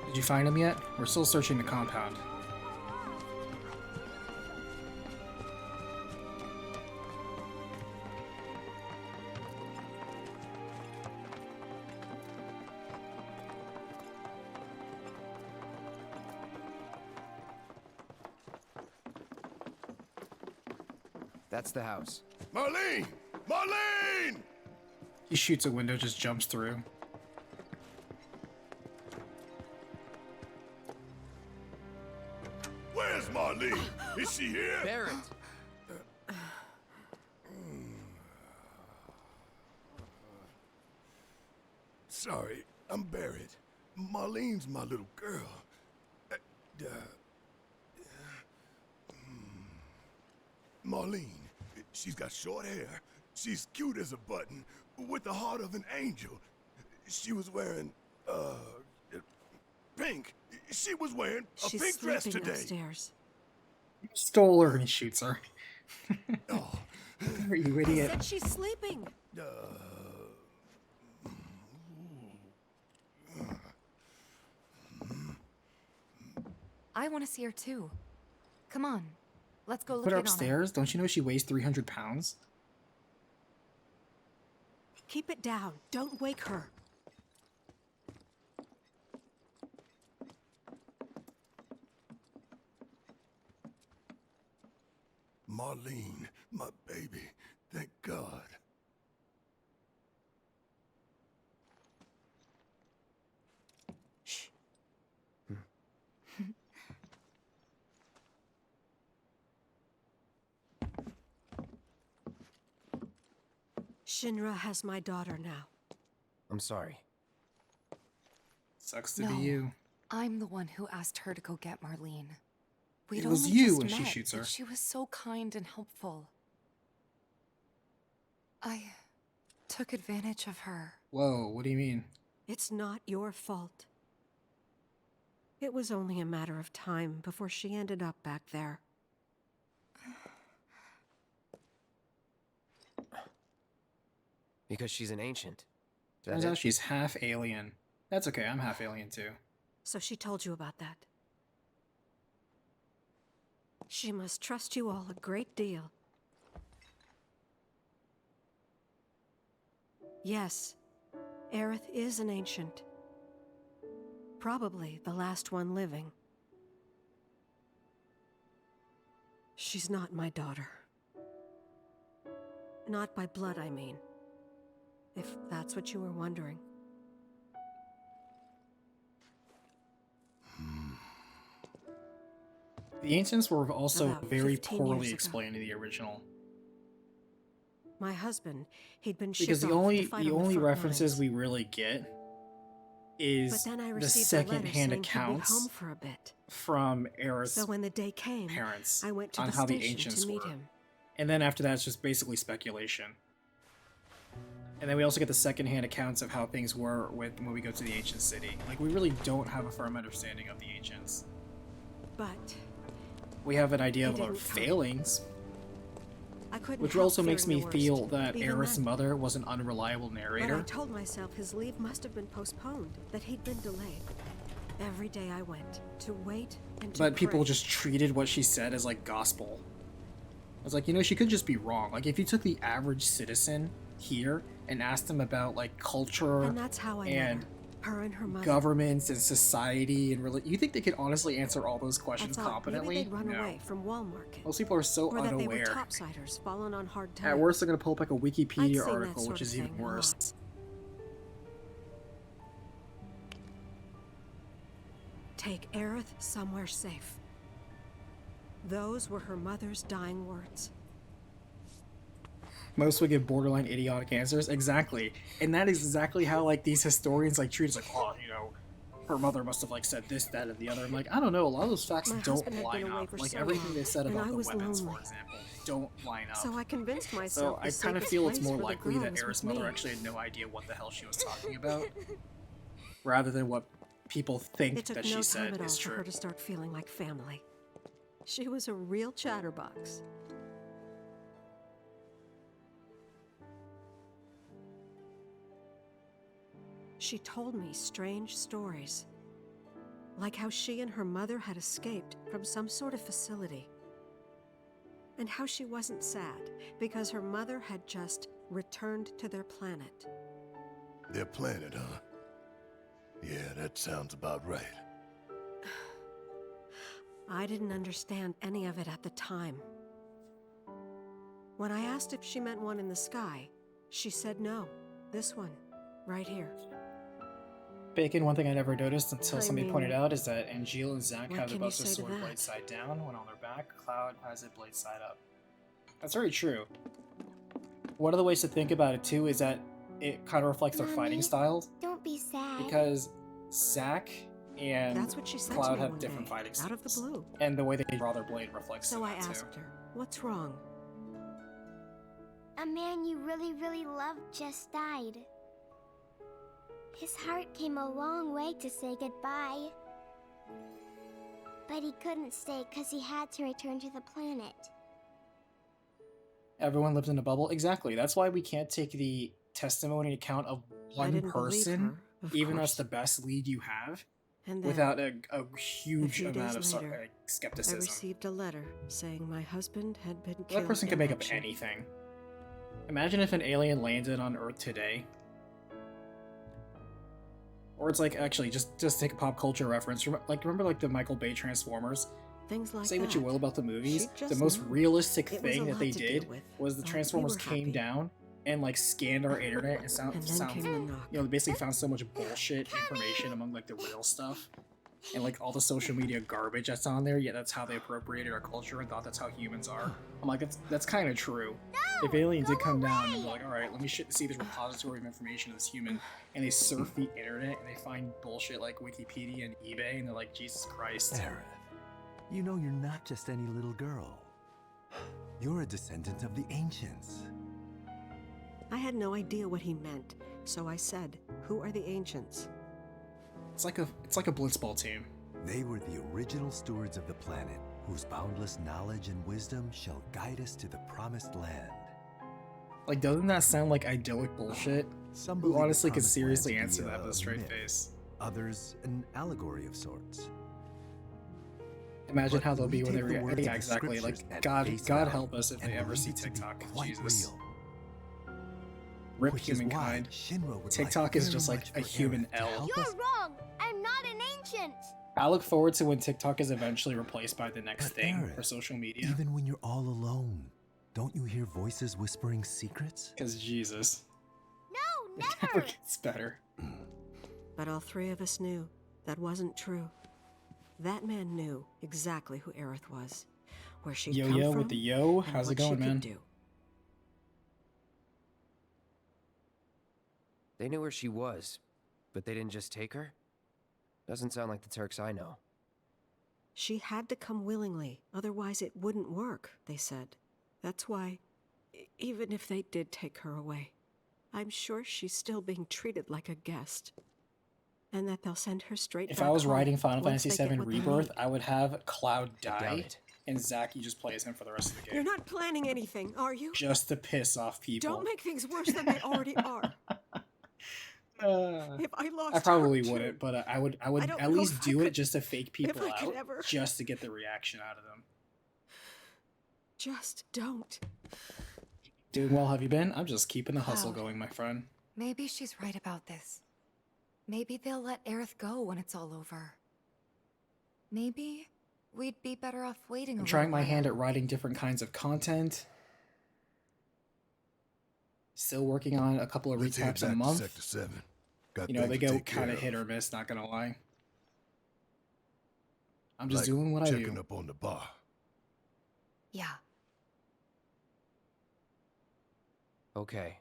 A: Did you find him yet? We're still searching the compound.
M: That's the house.
Q: Marlene! Marlene!
A: He shoots a window, just jumps through.
Q: Where's Marlene? Is she here?
M: Barrett!
Q: Sorry, I'm Barrett. Marlene's my little girl. Marlene. She's got short hair. She's cute as a button, with the heart of an angel. She was wearing, pink. She was wearing a
T: She's
Q: pink dress
T: sleeping
Q: today.
T: upstairs.
A: Stole her and he shoots her.
Q: Oh.
A: You
T: I
A: idiot.
T: said she's sleeping.
C: I want to see her too. Come on, let's go look
A: Put her
C: in on her.
A: upstairs? Don't you know she weighs 300 pounds?
T: Keep it down. Don't wake her.
Q: Marlene, my baby. Thank God.
T: Shh. Shinra has my daughter now.
M: I'm sorry.
A: Sucks to
C: No,
A: be you.
C: I'm the one who asked her to go get Marlene. We'd
A: It was
C: only
A: you
C: just
A: when she
C: met,
A: shoots her.
C: but she was so kind and helpful. I took advantage of her.
A: Whoa, what do you mean?
T: It's not your fault. It was only a matter of time before she ended up back there.
M: Because she's an ancient. Is that
A: Turns
M: it?
A: out she's half alien. That's okay, I'm half alien too.
T: So she told you about that. She must trust you all a great deal. Yes, Aerith is an ancient. Probably the last one living. She's not my daughter. Not by blood, I mean. If that's what you were wondering.
A: The ancients were also
T: About
A: very
T: 15
A: poorly
T: years ago.
A: explained in the original.
T: My husband, he'd been
A: Because
T: shipped
A: the
T: off
A: only
T: to fight
A: the
T: on
A: only
T: front
A: references
T: lines.
A: we really get is
T: But then I
A: the
T: received a
A: second-hand
T: letter saying he'd be
A: accounts
T: home for a bit.
A: from Aerith's
T: So when the day came,
A: parents
T: I went to
A: on
T: the
A: how the
T: station
A: ancients
T: to meet
A: were.
T: him.
A: And then after that, it's just basically speculation. And then we also get the second-hand accounts of how things were when we go to the ancient city. Like, we really don't have a firm understanding of the ancients.
T: But
A: We have an idea
T: He
A: of their
T: didn't come.
A: failings,
T: I couldn't
A: which
T: help
A: also makes
T: fearing
A: me
T: the
A: feel
T: worst.
A: that
T: Even
A: Aerith's
T: then.
A: mother was an unreliable
T: But I
A: narrator.
T: told myself his leave must have been postponed, that he'd been delayed. Every day I went to wait and to
A: But people
T: pray.
A: just treated what she said as like gospel. I was like, you know, she could just be wrong. Like, if you took the average citizen here and asked them about like culture
T: And that's how I
A: and
T: met her and her mother.
A: governments and society and you think they could honestly answer all those
T: I
A: questions
T: thought
A: competently?
T: maybe they'd run
A: No.
T: away from Walmart.
A: Most people are so
T: Or that they were
A: unaware.
T: topsiders fallen on hard times.
A: At worst, they're gonna pull up like a
T: I'd
A: Wikipedia
T: seen that
A: article,
T: sort
A: which
T: of
A: is even
T: thing a
A: worse.
T: lot. Take Aerith somewhere safe. Those were her mother's dying words.
A: Most would give borderline idiotic answers. Exactly. And that is exactly how like these historians like treat us, like, oh, you know, her mother must have like said this, that, and the other. I'm like, I don't know, a lot of those facts
T: My
A: don't
T: husband had
A: line
T: been away
A: up.
T: for
A: Like
T: so
A: everything
T: long,
A: they said
T: and
A: about
T: I
A: the
T: was
A: weapons, for
T: lonely.
A: example, don't line up.
T: So I convinced
A: So
T: myself
A: I
T: the
A: kind of
T: safest
A: feel it's
T: place
A: more
T: for the
A: likely that
T: girls
A: Aerith's
T: was
A: mother
T: me.
A: actually had no idea what the hell she was talking about, rather than what people think
T: It took
A: that
T: no
A: she
T: time
A: said
T: at all
A: is
T: for her
A: true.
T: to start feeling like family. She was a real chatterbox. She told me strange stories, like how she and her mother had escaped from some sort of facility, and how she wasn't sad because her mother had just returned to their planet.
Q: Their planet, huh? Yeah, that sounds about right.
T: I didn't understand any of it at the time. When I asked if she meant one in the sky, she said no. This one, right here.
A: Bacon, one thing I never noticed until
T: I
A: somebody
T: mean,
A: pointed out is that Angeal and Zack
T: what
A: have the
T: can you
A: Buster
T: say to
A: Sword
T: that?
A: blade side down when on their back. Cloud has it blade side up. That's very true. One of the ways to think about it too is that it kind of reflects their fighting
G: Mommy,
A: styles,
G: Don't be sad.
A: because Zack and
T: That's what she said to
A: Cloud
T: me
A: have
T: one
A: different
T: day,
A: fighting
T: out of the
A: styles,
T: blue.
A: and the way they draw their blade reflects
T: So I
A: that too.
T: asked her, "What's wrong?"
G: A man you really, really loved just died. His heart came a long way to say goodbye. But he couldn't stay because he had to return to the planet.
A: Everyone lived in a bubble? Exactly. That's why we can't take the testimony account of one person, even though it's the best lead you have,
T: And then,
A: without a huge
T: a few
A: amount
T: days
A: of
T: later, I
A: skepticism.
T: received a letter saying my husband had been killed.
A: That person could
T: in
A: make up
T: action.
A: anything. Imagine if an alien landed on Earth today. Or it's like, actually, just take a pop culture reference. Remember like the Michael Bay Transformers?
T: Things like
A: Say what you will about the movies,
T: She'd
A: the
T: just
A: most
T: know.
A: realistic
T: It was
A: thing
T: a
A: that
T: lot
A: they
T: to
A: did
T: deal with,
A: was the
T: but we
A: Transformers
T: were
A: came
T: happy.
A: down and like scanned our internet and
T: And then came the knock.
A: you know, basically found so much bullshit information among like the real stuff and like all the social media garbage that's on there. Yeah, that's how they appropriated our culture and thought that's how humans are. I'm like, that's kind of true. If aliens did come down and be like, all right, let me see this repository of information of this human, and they surf the internet and they find bullshit like Wikipedia and eBay, and they're like, Jesus Christ.
U: Aerith, you know you're not just any little girl. You're a descendant of the ancients.
T: I had no idea what he meant, so I said, "Who are the ancients?"
A: It's like a blitzball team.
U: They were the original stewards of the planet, whose boundless knowledge and wisdom shall guide us to the promised land.
A: Like, doesn't that sound like idyllic bullshit?
U: Some
A: Who
U: believe the
A: honestly could
U: promised
A: seriously
U: land to
A: answer
U: be
A: that with a straight
U: myth.
A: face?
U: Others, an allegory of sorts.
A: Imagine
U: But
A: how they'll be
U: we
A: when they
U: take the words of
A: yeah,
U: the
A: exactly.
U: scriptures
A: Like,
U: at
A: God
U: face
A: help
U: value
A: us if they
U: and
A: ever see
U: believe it to be
A: TikTok.
U: quite
A: Jesus.
U: real.
A: Rip
U: Which is why
A: humankind.
U: Shinra would
A: TikTok
U: like
A: is
U: very
A: just like
U: much
A: a
U: for
A: human
U: Aerith to
A: L.
U: help
G: You're
U: us.
G: wrong! I'm not an ancient!
A: I look forward to when TikTok is eventually replaced by the next
U: But
A: thing
U: Aerith,
A: for social media.
U: Even when you're all alone, don't you hear voices whispering secrets?
A: Because Jesus.
G: No,
A: It never gets better.
T: But all three of us knew that wasn't true. That man knew exactly who Aerith was, where she'd come
A: Yo
T: from,
A: with the yo.
T: and
A: How's it
T: what she
A: going,
T: could
A: man?
T: do.
M: They knew where she was, but they didn't just take her? Doesn't sound like the Turks I know.
T: She had to come willingly, otherwise it wouldn't work, they said. That's why, even if they did take her away, I'm sure she's still being treated like a guest. And that they'll send her straight
A: If
T: back
A: I was
T: home
A: writing Final
T: once
A: Fantasy
T: they get
A: VII
T: what they
A: Rebirth,
T: need.
A: I would have Cloud
M: I doubt
A: die,
M: it.
A: and Zack, you just play as him for the rest of the game.
T: You're not planning anything, are you?
A: Just to piss off people.
T: Don't make things worse than they already are. If I lost
A: I probably
T: her, too,
A: wouldn't, but I would
T: I don't
A: at
T: know
A: least
T: if I
A: do it
T: could-
A: just to fake
T: if
A: people
T: I could
A: out,
T: ever-
A: just to get the reaction out of them.
T: Just don't.
A: Doing well, have you been? I'm just keeping the hustle
C: Wow.
A: going, my friend.
C: Maybe she's right about this. Maybe they'll let Aerith go when it's all over. Maybe we'd be better off waiting
A: I'm
C: a
A: trying
C: little
A: my hand
C: while.
A: at writing different kinds of content. Still working on a couple of
Q: Let's head
A: recaps a
Q: back to
A: month.
Q: Sector 7. Got
A: You know,
Q: things
A: they
Q: to
A: go
Q: take care
A: kind of
Q: of.
A: hit or miss, not gonna lie. I'm just
Q: Like
A: doing what I
Q: checking
A: do.
Q: up on the bar.
C: Yeah.
M: Okay.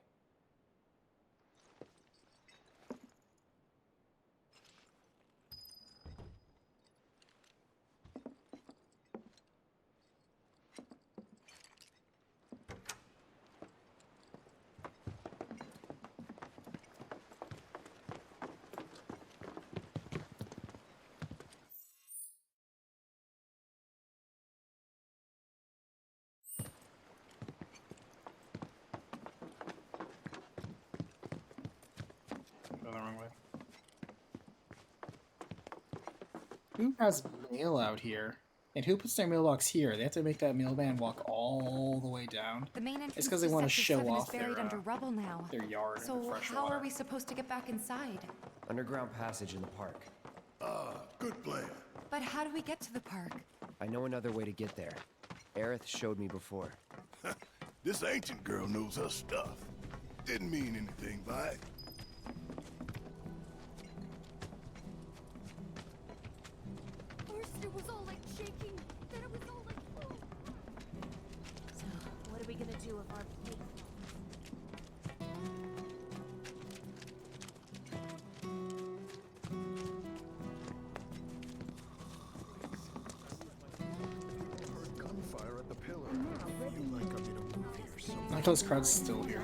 A: Go the wrong way. Who has mail out here? And who puts their mailbox here? They have to make that mailman walk all the way down.
C: The main entrance
A: It's because they
C: to
A: want to
C: Sector
A: show
C: 7 is
A: off
C: buried under
A: their
C: rubble now.
A: yard and
C: So
A: their fresh
C: how
A: water.
C: are we supposed to get back inside?
M: Underground passage in the park.
Q: Good plan.
C: But how do we get to the park?
M: I know another way to get there. Aerith showed me before.
Q: This ancient girl knows her stuff. Didn't mean anything by it.
D: First it was all like shaking, then it was all like...
K: So, what are we gonna do if our pig
H: Gunfire at the pillar. I feel like I'm in a movie or something.
A: those crowds still here.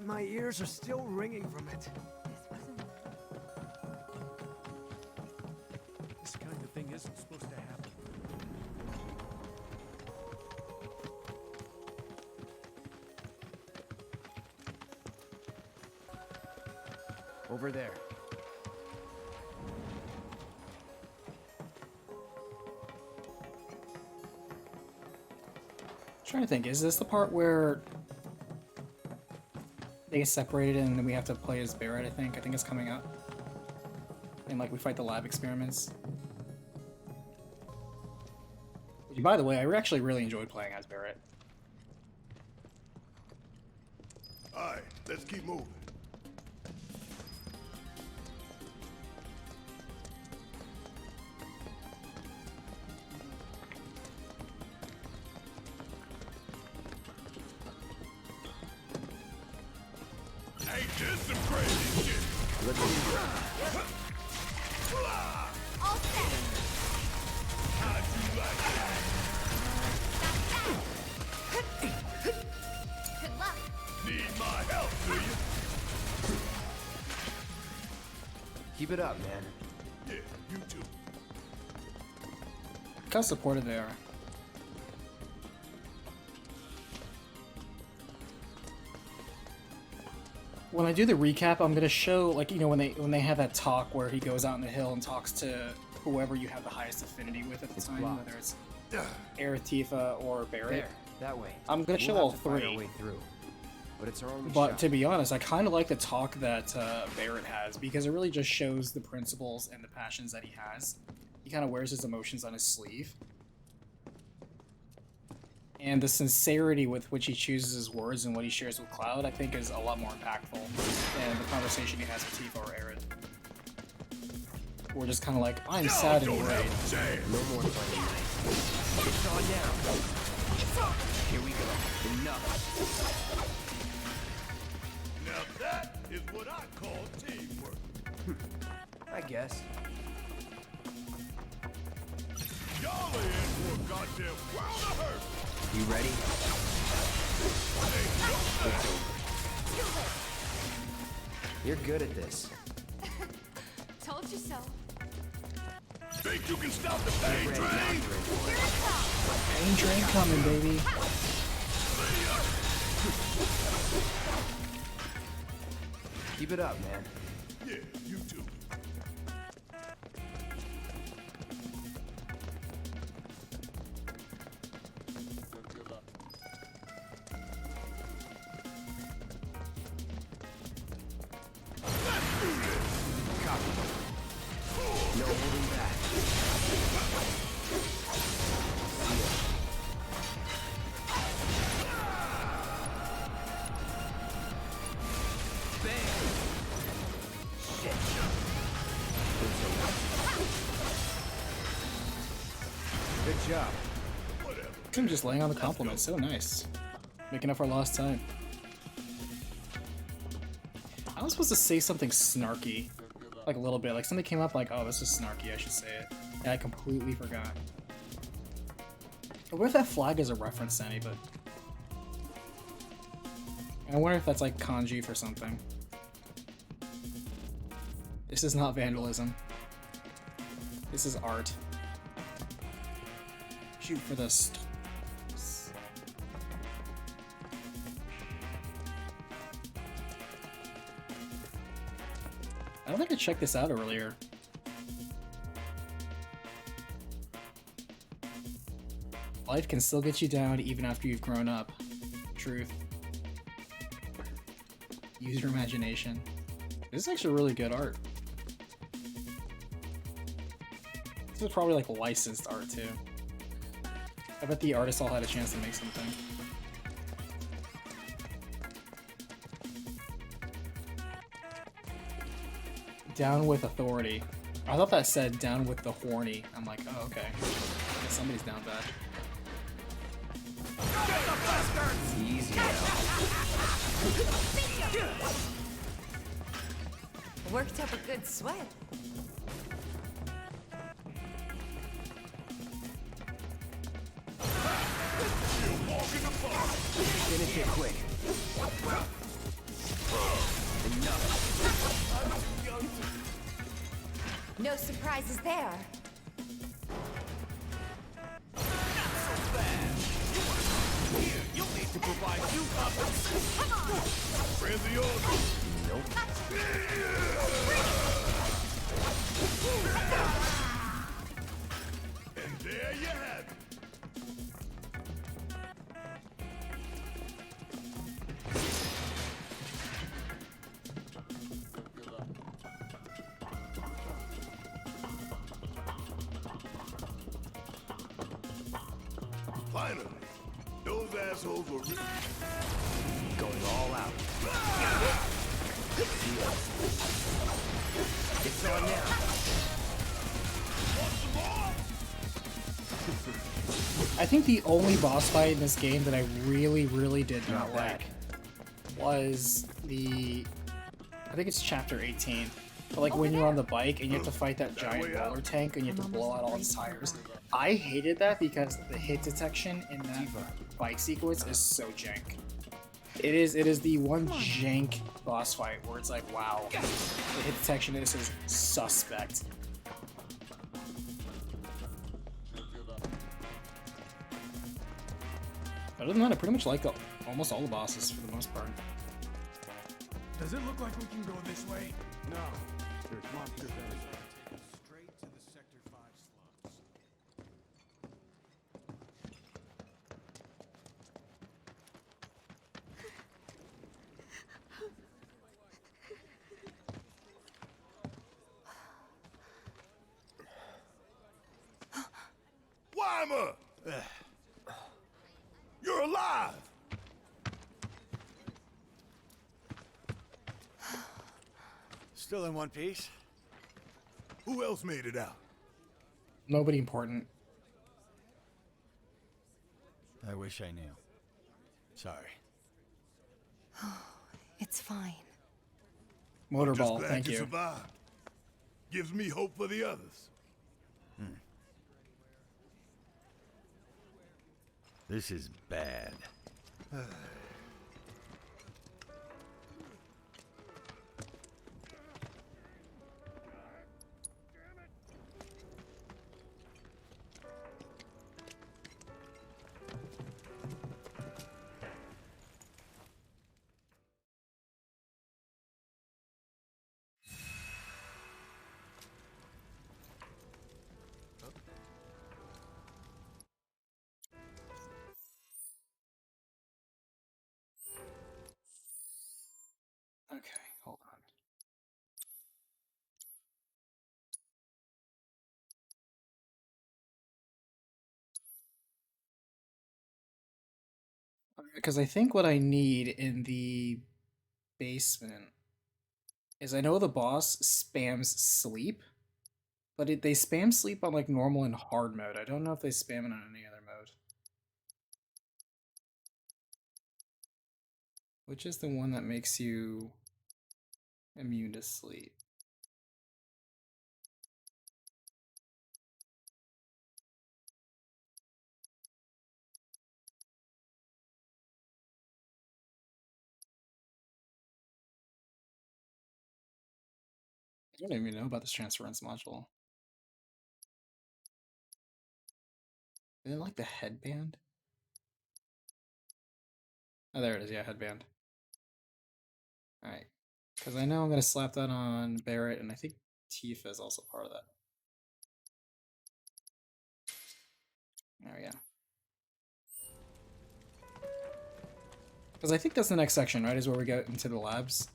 F: My ears are still ringing from it.
R: This kind of thing isn't supposed to happen.
M: Over there.
A: Trying to think, is this the part where they get separated and then we have to play as Barrett? I think it's coming up. And like we fight the lab experiments. Which, by the way, I actually really enjoyed playing as Barrett.
Q: Alright, let's keep moving. Ain't this some crazy shit?
G: All set.
Q: How'd you like that?
G: Good luck.
Q: Need my help, do you?
M: Keep it up, man.
Q: Yeah, you too.
A: Look how supportive they are. When I do the recap, I'm gonna show, like, you know, when they have that talk where he goes out on the hill and talks to whoever you have the highest affinity with at the time,
M: blocked.
A: whether it's Tifa or Barrett.
M: There, that way.
A: I'm gonna show
M: We'll
A: all
M: have to fight our
A: three.
M: way through. But it's our only
A: But
M: shot.
A: to be honest, I kind of like the talk that Barrett has, because it really just shows the principles and the passions that he has. He kind of wears his emotions on his sleeve. And the sincerity with which he chooses his words and what he shares with Cloud, I think, is a lot more impactful than the conversation he has with Tifa or Aerith. We're just kind of like, I'm sad and worried.
M: No more playing nice. It's on now. Here we go. Enough.
Q: Now that is what I call teamwork.
M: I guess.
Q: Y'all are in for a goddamn world of hurt.
M: You ready? You're good at this.
C: Told you so.
Q: Think you can stop the pain train?
A: Pain train coming, baby.
M: Keep it up, man.
Q: Yeah, you too.
M: No holding back. Good job.
A: Him just laying on the compliment, so nice. Making up for lost time. I was supposed to say something snarky. Like a little bit. Like something came up like, oh, this is snarky, I should say it. And I completely forgot. What if that flag is a reference to any, but... I wonder if that's like kanji for something. This is not vandalism. This is art. Shoot for the stars. I don't think I checked this out earlier. Life can still get you down even after you've grown up. Truth. Use your imagination. This is actually really good art. This is probably like licensed art too. I bet the artists all had a chance to make something. Down with authority. I thought that said down with the horny. I'm like, oh, okay. Somebody's down bad.
M: Easy now.
N: Worked up a good sweat.
M: Finish it quick. Enough.
N: No surprises there.
B: You'll need to provide due compensation. Come on!
Q: Friends of yours?
M: Nope.
Q: And there you have it. Finally, those assholes were
M: Going all out. It's on now.
A: I think the only boss fight in this game that I really did not like was the... I think it's chapter 18. But like when you're on the bike and you have to fight that giant roller tank and you have to blow out all its tires. I hated that because the hit detection in that bike sequence is so jank. It is the one jank boss fight where it's like, wow, the hit detection in this is suspect. Other than that, I pretty much like almost all the bosses for the most part.
B: Does it look like we can go this way? No. There's monsters everywhere. Take us straight to the Sector 5 slums.
Q: Weimer! You're alive!
H: Still in one piece?
Q: Who else made it out?
A: Nobody important.
H: I wish I knew. Sorry.
N: It's fine.
A: Motorball,
Q: Just glad
A: thank you.
Q: Survived. Gives me hope for the others.
H: This is bad.
A: Okay, hold on. Because I think what I need in the basement is I know the boss spams sleep, but they spam sleep on like normal and hard mode. I don't know if they spam it on any other mode. Which is the one that makes you immune to sleep? I don't even know about this transference module. Is it like the headband? Oh, there it is. Yeah, headband. Alright. Because I know I'm going to slap that on Barrett, and I think Tifa is also part of that. There we go. Because I think that's the next section, right? Is where we get into the labs.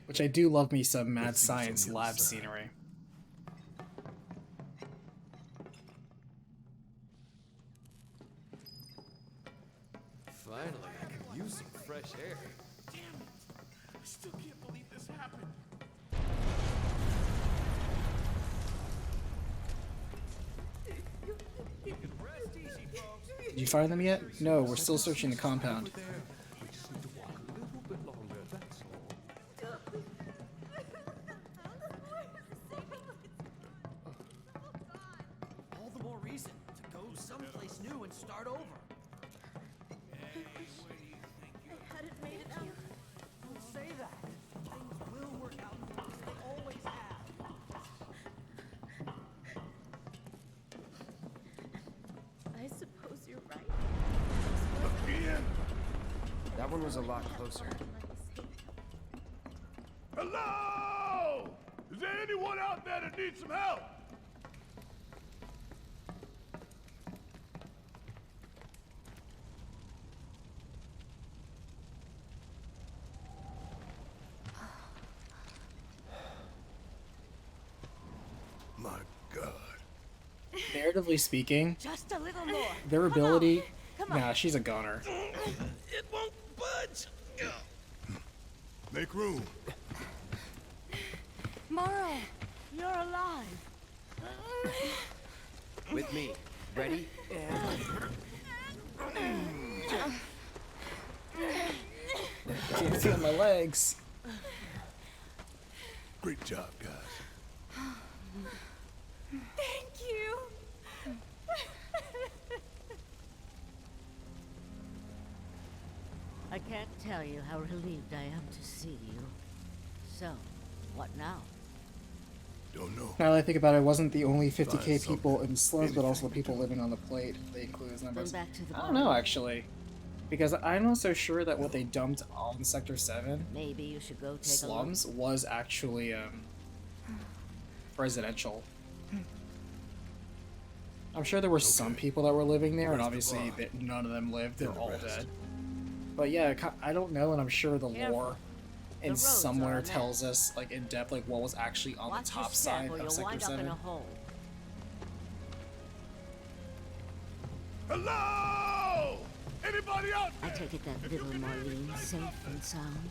A: Which I do love me some mad science lab scenery.
B: Finally, I could use some fresh air. Damn it! I still can't believe this happened. You can rest easy, folks.
A: Did you find them yet? No, we're still searching the compound.
R: We just need to walk a little bit longer, that's all.
O: All the more reason to go someplace new and start over.
K: Hadn't made it out.
O: Don't say that. Things will work out for us. They always have.
D: I suppose you're right.
Q: Again?
M: That one was a lot closer.
Q: Hello? Is there anyone out there that needs some help? My God.
A: Narratively speaking,
K: Just a little more.
A: their
K: Come
A: ability...
K: on. Come on.
A: Nah, she's a goner.
Q: It won't budge. Make room.
C: Morrow!
K: You're alive.
M: With me. Ready?
A: Can't feel my legs.
Q: Great job, guys.
K: Thank you. I can't tell you how relieved I am to see you. So, what now?
Q: Don't know.
A: Now that I think about it, it wasn't the only
Q: Find
A: 50k people
Q: something.
A: in the slums, but also the people living on the plate. They include as numbers.
K: Then back to the
A: I don't know, actually. Because I'm not so sure that what they dumped on Sector 7
K: Maybe you should go take
A: slums was actually residential. I'm sure there were some people that were living there, and obviously none of them lived. They're all dead. But yeah, I don't know, and I'm sure the lore in
K: roads
A: somewhere
K: are a mess.
A: tells us, like in depth, like what was actually on
K: Watch
A: the
K: your
A: top
K: step
A: side
K: or
A: of
K: you'll
A: Sector
K: wind up
A: 7.
K: in a hole.
Q: Hello? Anybody out
K: I
Q: there?
K: take it that little Marlene safe and sound.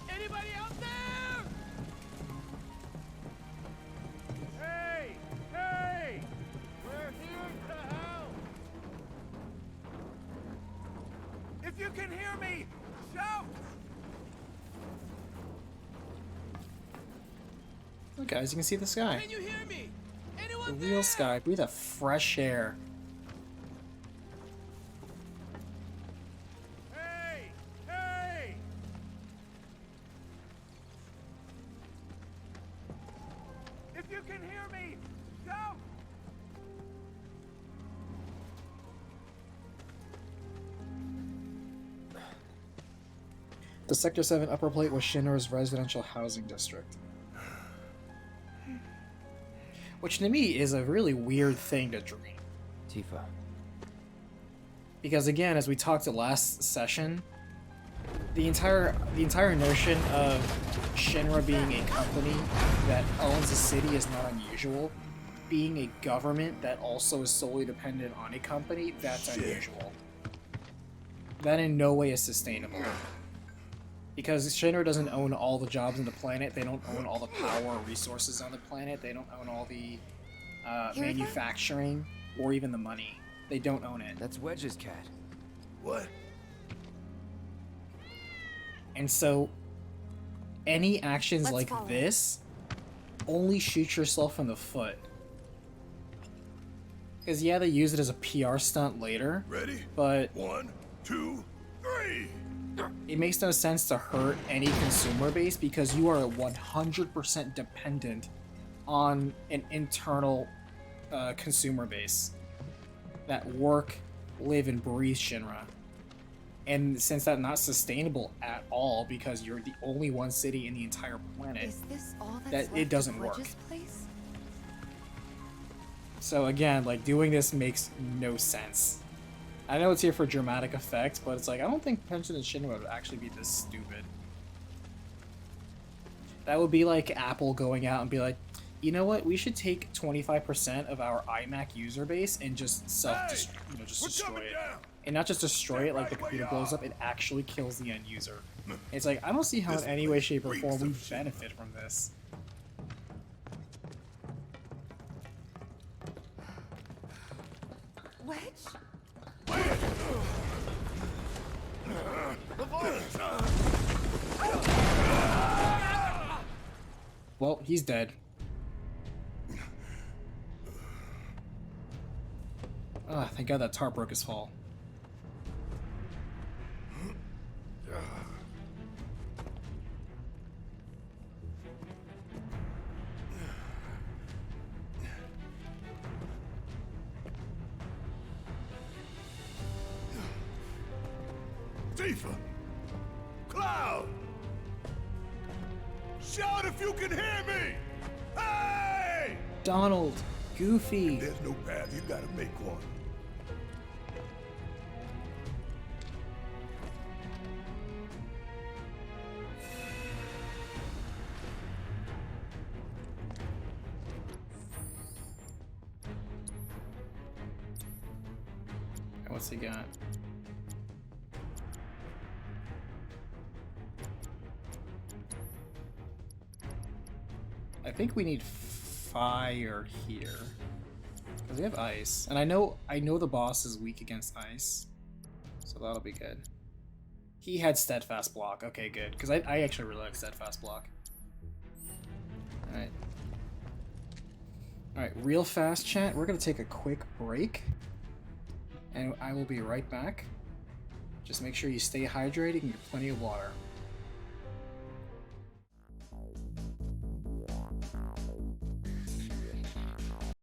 B: Anybody out there? Hey! Hey! We're here to help! If you can hear me, shout!
A: Look, guys, you can see the sky.
B: Can you hear me?
A: The
B: Anyone
A: real sky. Breathe of fresh air.
B: Hey! Hey! If you can hear me, shout!
A: The Sector 7 upper plate was Shinra's residential housing district. Which to me is a really weird thing to dream.
M: Tifa.
A: Because again, as we talked the last session, the entire notion of Shinra being a company that owns a city is not unusual. Being a government that also is solely dependent on a company, that's unusual. That in no way is sustainable. Because Shinra doesn't own all the jobs on the planet, they don't own all the power or resources on the planet, they don't own all the manufacturing or even the money. They don't own it.
M: That's Wedge's cat.
Q: What?
A: And so, any actions like this only shoot yourself in the foot. Because yeah, they use it as a PR stunt later.
Q: Ready?
A: But
Q: 1, 2, 3.
A: It makes no sense to hurt any consumer base because you are 100% dependent on an internal consumer base that work, live, and breathe Shinra. And since that's not sustainable at all because you're the only one city in the entire planet,
C: Is this all that's
A: that
C: left
A: it doesn't
C: of
A: work.
C: Wedge's place?
A: So again, like doing this makes no sense. I know it's here for dramatic effect, but it's like, I don't think Pension and Shinra would actually be this stupid. That would be like Apple going out and be like, you know what, we should take 25% of our iMac user base and just just destroy it. And not just destroy it like the computer blows up, it actually kills the end user. It's like, I don't see how in any way, shape, or form we benefit from this.
N: Wedge?
A: Well, he's dead. Ah, thank God that tarp broke his fall.
Q: Tifa! Cloud! Shout if you can hear me! Hey!
A: Donald! Goofy!
Q: There's no path, you gotta make one.
A: What's he got? I think we need fire here. Because we have ice. And I know the boss is weak against ice. So that'll be good. He had steadfast block. Okay, good. Because I actually really like steadfast block. Alright. Alright, real fast chat. We're going to take a quick break. And I will be right back. Just make sure you stay hydrated and get plenty of water.